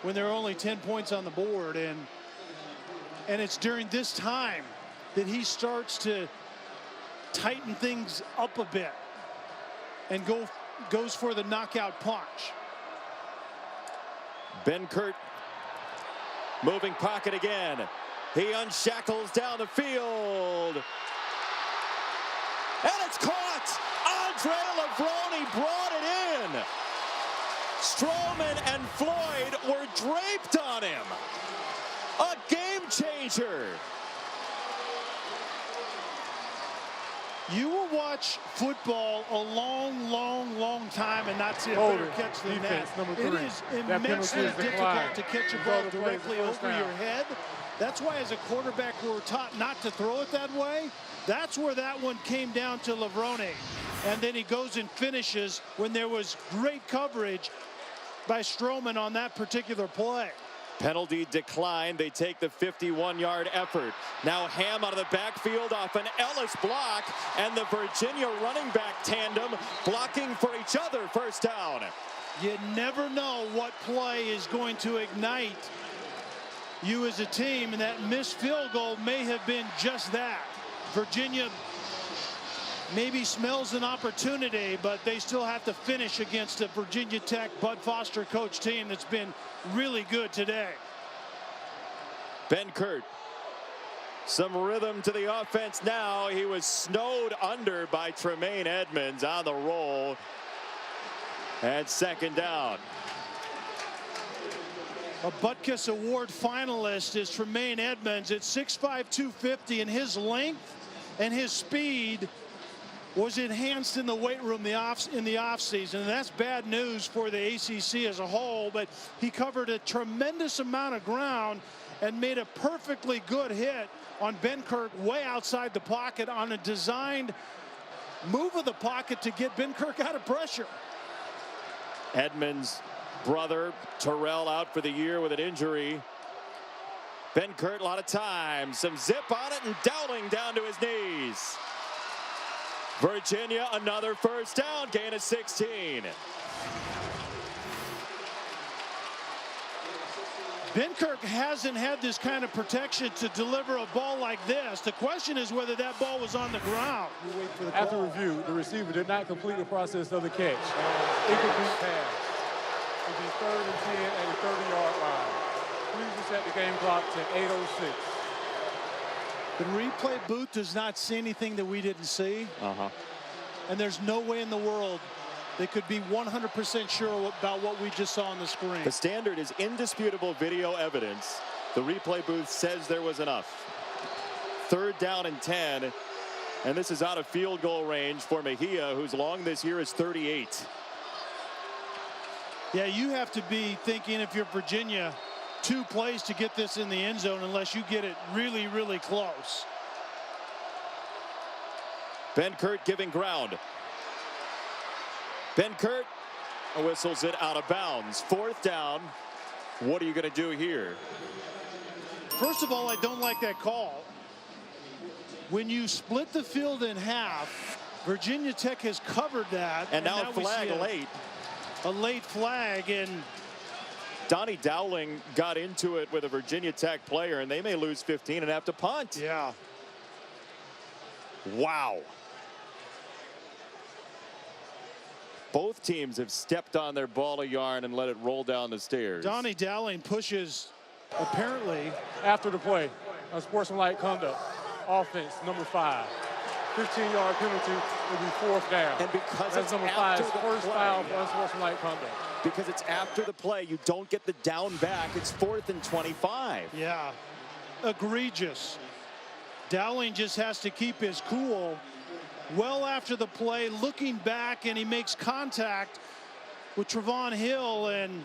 when there are only 10 points on the board. And it's during this time that he starts to tighten things up a bit and go goes for the knockout punch. Benkert moving pocket again. He unshackles down the field. And it's caught! Andre Lavroni brought it in. Strowman and Floyd were draped on him. A game changer. You will watch football a long time and not see a player catch the net. It is immensely difficult to catch a ball directly over your head. That's why as a quarterback we're taught not to throw it that way. That's where that one came down to Lavroni. And then he goes and finishes when there was great coverage by Strowman on that particular play. Penalty declined. They take the 51-yard effort. Now Ham out of the backfield off an Ellis block, and the Virginia running back tandem blocking for each other. First down. You never know what play is going to ignite you as a team, and that missed field goal may have been just that. Virginia maybe smells an opportunity, but they still have to finish against a Virginia Tech Bud Foster coach team that's been really good today. Benkert, some rhythm to the offense now. He was snowed under by Tremaine Edmonds on the roll. And second down. A Butkus Award finalist is Tremaine Edmonds at 6'5", 250, and his length and his speed was enhanced in the weight room in the offseason. And that's bad news for the ACC as a whole, but he covered a tremendous amount of ground and made a perfectly good hit on Benkert way outside the pocket on a designed move of the pocket to get Benkert out of pressure. Edmonds' brother Terrell out for the year with an injury. Benkert, a lot of time, some zip on it, and Dowling down to his knees. Virginia, another first down, gain of 16. Benkert hasn't had this kind of protection to deliver a ball like this. The question is whether that ball was on the ground. After review, the receiver did not complete the process of the catch. Incomplete pass. It'll be 3rd and 10 at the 30-yard line. Please reset the game clock to 8:06. The replay booth does not see anything that we didn't see. And there's no way in the world they could be 100% sure about what we just saw on the screen. The standard is indisputable video evidence. The replay booth says there was enough. 3rd down and 10. And this is out of field goal range for Mejia, whose long this year is 38. Yeah, you have to be thinking, if you're Virginia, 2 plays to get this in the end zone unless you get it really, really close. Benkert giving ground. Benkert whistles it out of bounds. 4th down. What are you going to do here? First of all, I don't like that call. When you split the field in half, Virginia Tech has covered that. And now flag late. A late flag, and Donnie Dowling got into it with a Virginia Tech player, and they may lose 15 and have to punt. Yeah. Wow. Both teams have stepped on their ball of yarn and let it roll down the stairs. Donnie Dowling pushes, apparently. After the play, unsportsmanlike conduct, offense number 5. 15-yard penalty will be 4th down. And because that's it's number after 5's the first play, foul for unsportsmanlike conduct. Because it's after the play, you don't get the down back. It's 4th and 25. Yeah, egregious. Dowling just has to keep his cool well after the play, looking back, and he makes contact with Trevon Hill and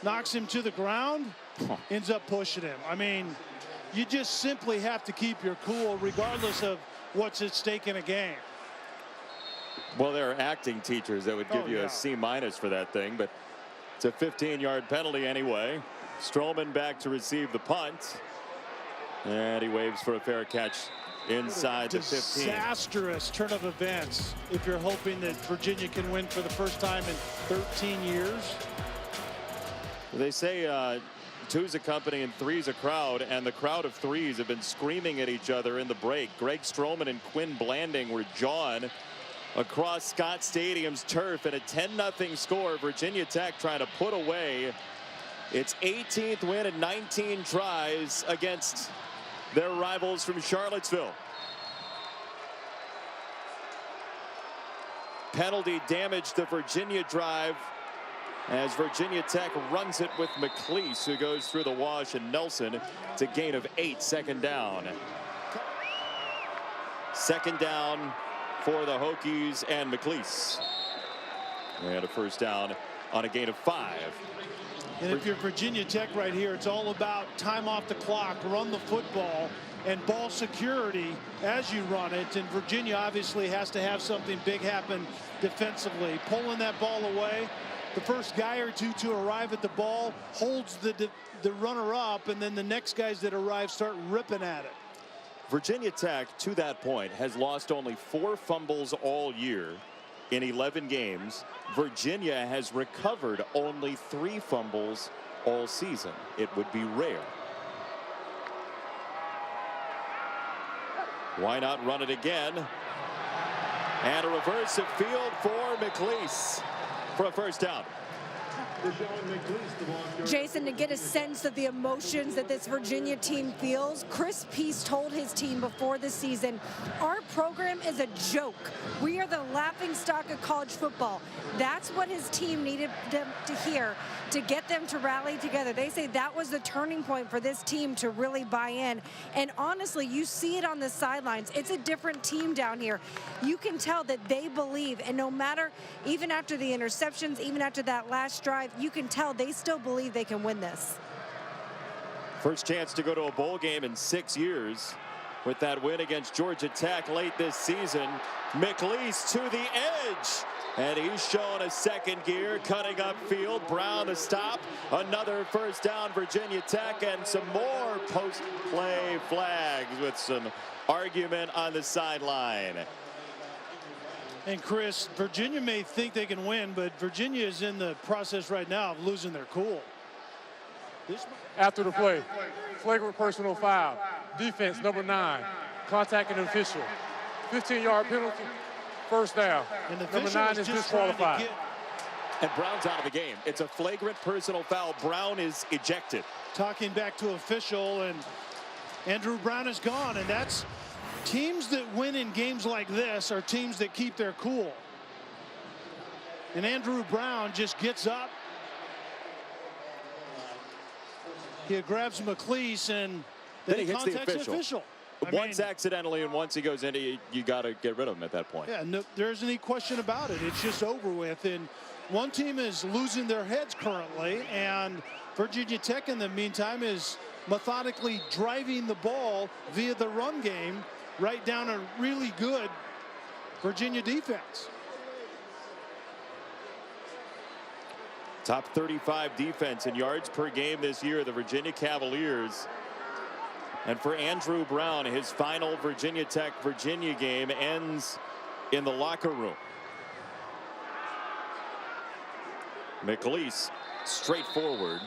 knocks him to the ground, ends up pushing him. I mean, you just simply have to keep your cool regardless of what's at stake in a game. Well, there are acting teachers that would give you a C- for that thing, but it's a 15-yard penalty anyway. Strowman back to receive the punt. And he waves for a fair catch inside the 15. Disastrous turn of events if you're hoping that Virginia can win for the first time in 13 years. They say 2's a company and 3's a crowd, and the crowd of 3's have been screaming at each other in the break. Greg Strowman and Quinn Blanding were jawing across Scott Stadium's turf, and a 10-0 score. Virginia Tech trying to put away its 18th win in 19 tries against their rivals from Charlottesville. Penalty damaged the Virginia drive as Virginia Tech runs it with McLeese, who goes through the wash, and Nelson to gain of 8, second down. Second down for the Hokies and McLeese. They had a first down on a gain of 5. And if you're Virginia Tech right here, it's all about time off the clock, run the football, and ball security as you run it. And Virginia obviously has to have something big happen defensively. Pulling that ball away, the first guy or two to arrive at the ball holds the runner up, and then the next guys that arrive start ripping at it. Virginia Tech, to that point, has lost only 4 fumbles all year in 11 games. Virginia has recovered only 3 fumbles all season. It would be rare. Why not run it again? And a reverse of field for McLeese for a first down. Jason, to get a sense of the emotions that this Virginia team feels, Chris Peace told his team before the season, our program is a joke. We are the laughingstock of college football. That's what his team needed them to hear to get them to rally together. They say that was the turning point for this team to really buy in. And honestly, you see it on the sidelines. It's a different team down here. You can tell that they believe, and no matter, even after the interceptions, even after that last drive, you can tell they still believe they can win this. First chance to go to a bowl game in 6 years with that win against Georgia Tech late this season. McLeese to the edge, and he's showing a second gear, cutting upfield. Brown to stop. Another first down, Virginia Tech, and some more post-play flags with some argument on the sideline. And Chris, Virginia may think they can win, but Virginia is in the process right now of losing their cool. After the play, flagrant personal foul. Defense number 9, contacting an official. 15-yard penalty, first down. And the number 9 is disqualified. And Brown's out of the game. It's a flagrant personal foul. Brown is ejected. Talking back to official, and Andrew Brown is gone, and that's teams that win in games like this are teams that keep their cool. And Andrew Brown just gets up. He grabs McLeese, and then he hits contacts the official. Once accidentally, and once he goes into, you got to get rid of him at that point. Yeah, no, there isn't any question about it. It's just over with. And one team is losing their heads currently, and Virginia Tech in the meantime is methodically driving the ball via the run game right down a really good Virginia defense. Top 35 defense in yards per game this year, the Virginia Cavaliers. And for Andrew Brown, his final Virginia Tech-Virginia game ends in the locker room. McLeese, straightforward.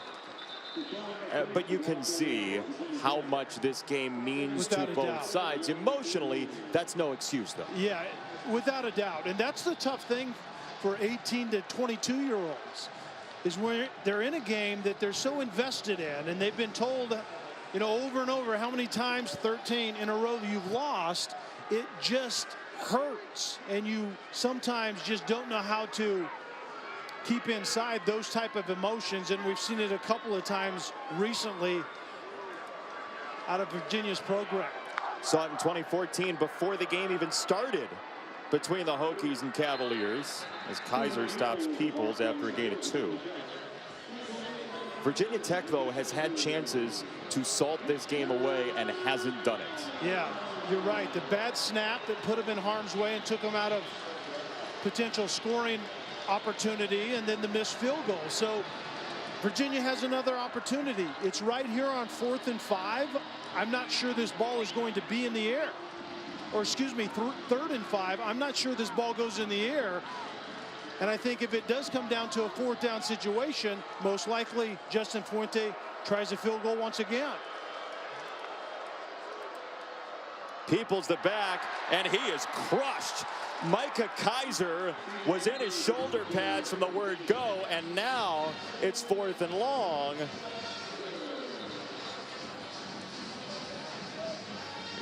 But you can see how much this game means to both sides. Emotionally, that's no excuse, though. Yeah, without a doubt. And that's the tough thing for 18 to 22-year-olds, is when they're in a game that they're so invested in, and they've been told, you know, over and over how many times, 13 in a row, that you've lost. It just hurts, and you sometimes just don't know how to keep inside those type of emotions, and we've seen it a couple of times recently out of Virginia's program. Saw it in 2014 before the game even started between the Hokies and Cavaliers, as Kaiser stops Peoples after a gain of 2. Virginia Tech, though, has had chances to salt this game away and hasn't done it. Yeah, you're right. The bad snap that put them in harm's way and took them out of potential scoring opportunity, and then the missed field goal. So Virginia has another opportunity. It's right here on 4th and 5. I'm not sure this ball is going to be in the air. Or excuse me, 3rd and 5. I'm not sure this ball goes in the air. And I think if it does come down to a 4th down situation, most likely Justin Fuente tries a field goal once again. Peoples the back, and he is crushed Micah Kaiser was in his shoulder pads from the word go, and now it's 4th and long.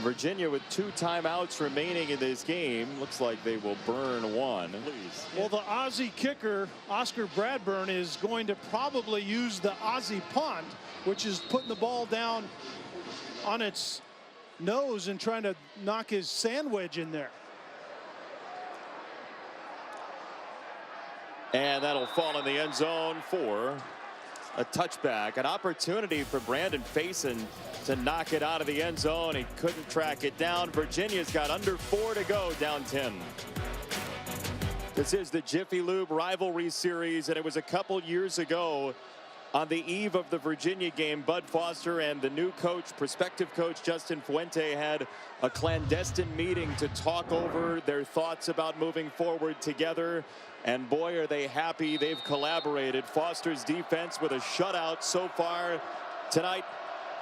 Virginia with 2 timeouts remaining in this game. Looks like they will burn one. Well, the Aussie kicker, Oscar Bradburn, is going to probably use the Aussie punt, which is putting the ball down on its nose and trying to knock his sandwich in there. And that'll fall in the end zone for a touchback. An opportunity for Brandon Faison to knock it out of the end zone. He couldn't track it down. Virginia's got under 4 to go, down 10. This is the Jiffy Lube rivalry series, and it was a couple years ago on the eve of the Virginia game. Bud Foster and the new coach, prospective coach Justin Fuente, had a clandestine meeting to talk over their thoughts about moving forward together. And boy, are they happy they've collaborated. Foster's defense with a shutout so far tonight.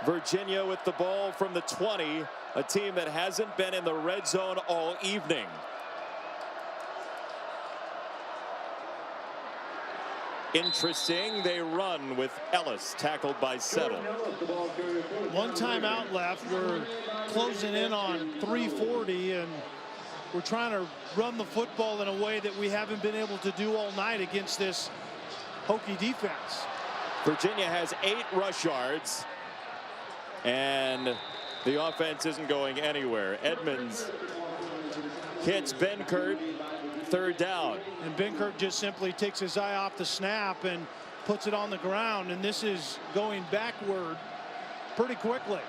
Virginia with the ball from the 20, a team that hasn't been in the red zone all evening. Interesting, they run with Ellis, tackled by Settle. 1 timeout left. We're closing in on 3:40, and we're trying to run the football in a way that we haven't been able to do all night against this Hokie defense. Virginia has 8 rush yards, and the offense isn't going anywhere. Edmonds hits Benkert, 3rd down. And Benkert just simply takes his eye off the snap and puts it on the ground, and this is going backward pretty quickly.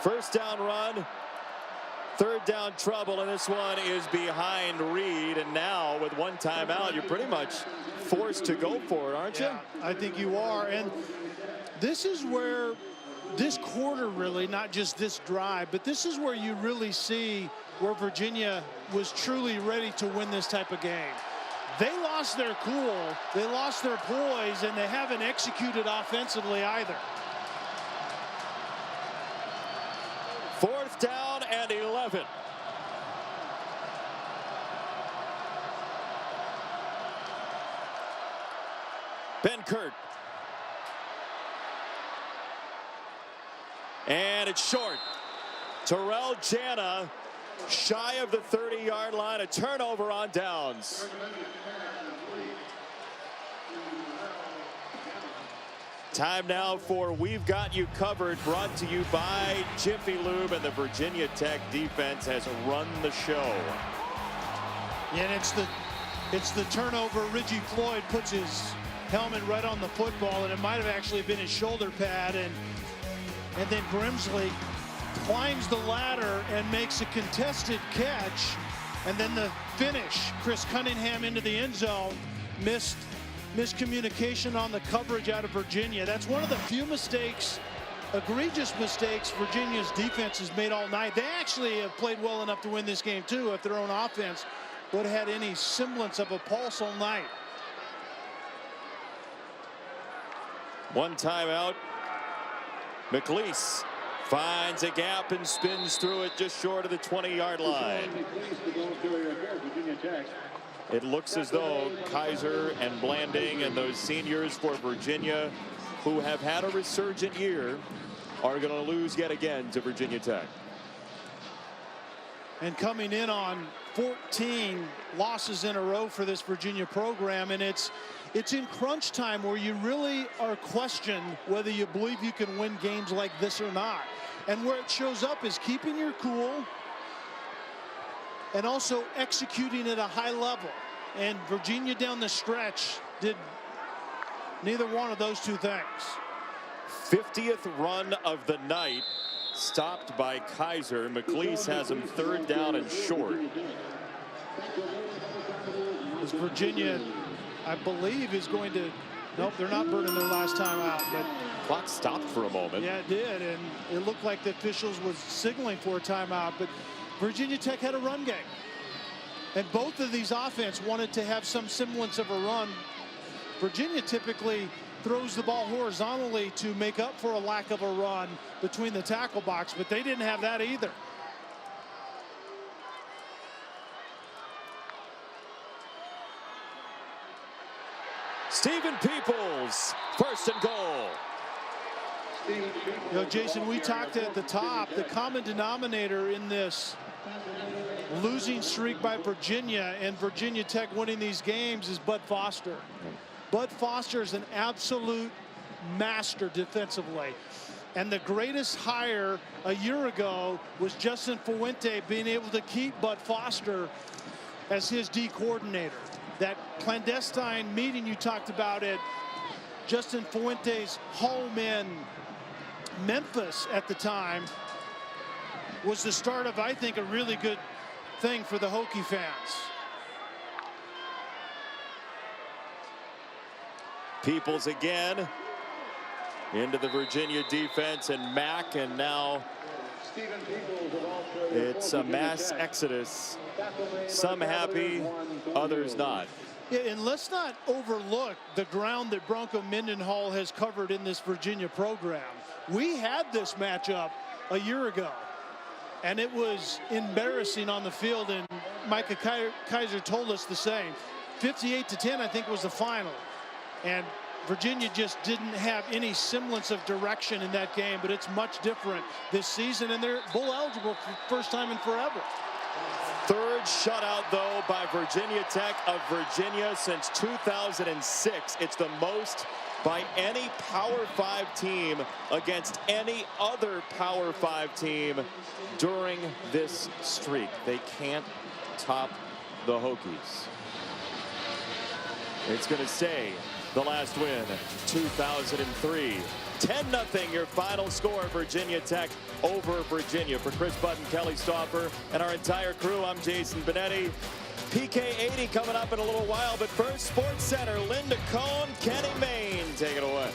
1st down run, 3rd down trouble, and this one is behind Reed. And now with 1 timeout, you're pretty much forced to go for it, aren't you? Yeah, I think you are. And this is where this quarter, really, not just this drive, but this is where you really see where Virginia was truly ready to win this type of game. They lost their cool, they lost their poise, and they haven't executed offensively either. 4th down and 11. Benkert. And it's short. Terrell Jana shy of the 30-yard line. A turnover on downs. Time now for We've Got You Covered, brought to you by Jiffy Lube, and the Virginia Tech defense has run the show. Yeah, and it's the turnover. Reggie Floyd puts his helmet right on the football, and it might have actually been his shoulder pad, and then Grimsley climbs the ladder and makes a contested catch, and then the finish. Chris Cunningham into the end zone. Miscommunication on the coverage out of Virginia. That's one of the few mistakes, egregious mistakes, Virginia's defense has made all night. They actually have played well enough to win this game too if their own offense would have had any semblance of a pulse all night. 1 timeout. McLeese finds a gap and spins through it just short of the 20-yard line. It looks as though Kaiser and Blanding and those seniors for Virginia, who have had a resurgent year, are going to lose yet again to Virginia Tech. And coming in on 14 losses in a row for this Virginia program, and it's in crunch time where you really are questioned whether you believe you can win games like this or not. And where it shows up is keeping your cool and also executing at a high level. And Virginia down the stretch did neither one of those 2 things. 50th run of the night, stopped by Kaiser. McLeese has him 3rd down and short. As Virginia, I believe, is going to, nope, they're not burning their last time out. But clock stopped for a moment. yeah, it did, and it looked like the officials was signaling for a timeout, but Virginia Tech had a run game. And both of these offense wanted to have some semblance of a run. Virginia typically throws the ball horizontally to make up for a lack of a run between the tackle box, but they didn't have that either. Stephen Peoples, first and goal. Jason, we talked at the top, the common denominator in this losing streak by Virginia and Virginia Tech winning these games is Bud Foster. Bud Foster is an absolute master defensively. And the greatest hire a year ago was Justin Fuente being able to keep Bud Foster as his D coordinator. That clandestine meeting you talked about at Justin Fuente's home in Memphis at the time was the start of, I think, a really good thing for the Hokie fans. Peoples again into the Virginia defense, and Mack, and now it's a mass exodus. Some happy, others not. Yeah, and let's not overlook the ground that Bronco Mendenhall has covered in this Virginia program. We had this matchup a year ago, and it was embarrassing on the field, and Micah Kaiser told us the same. 58-10, I think, was the final. And Virginia just didn't have any semblance of direction in that game, but it's much different this season, and they're bowl eligible for the first time in forever. Third shutout, though, by Virginia Tech of Virginia since 2006. It's the most by any Power 5 team against any other Power 5 team during this streak. They can't top the Hokies. It's going to stay the last win, 2003. 10-0 your final score, Virginia Tech over Virginia. For Chris Button, Kelly Stauffer, and our entire crew, I'm Jason Benetti. PK 80 coming up in a little while, but first, Sports Center, Linda Cohn, Kenny Mayne, take it away.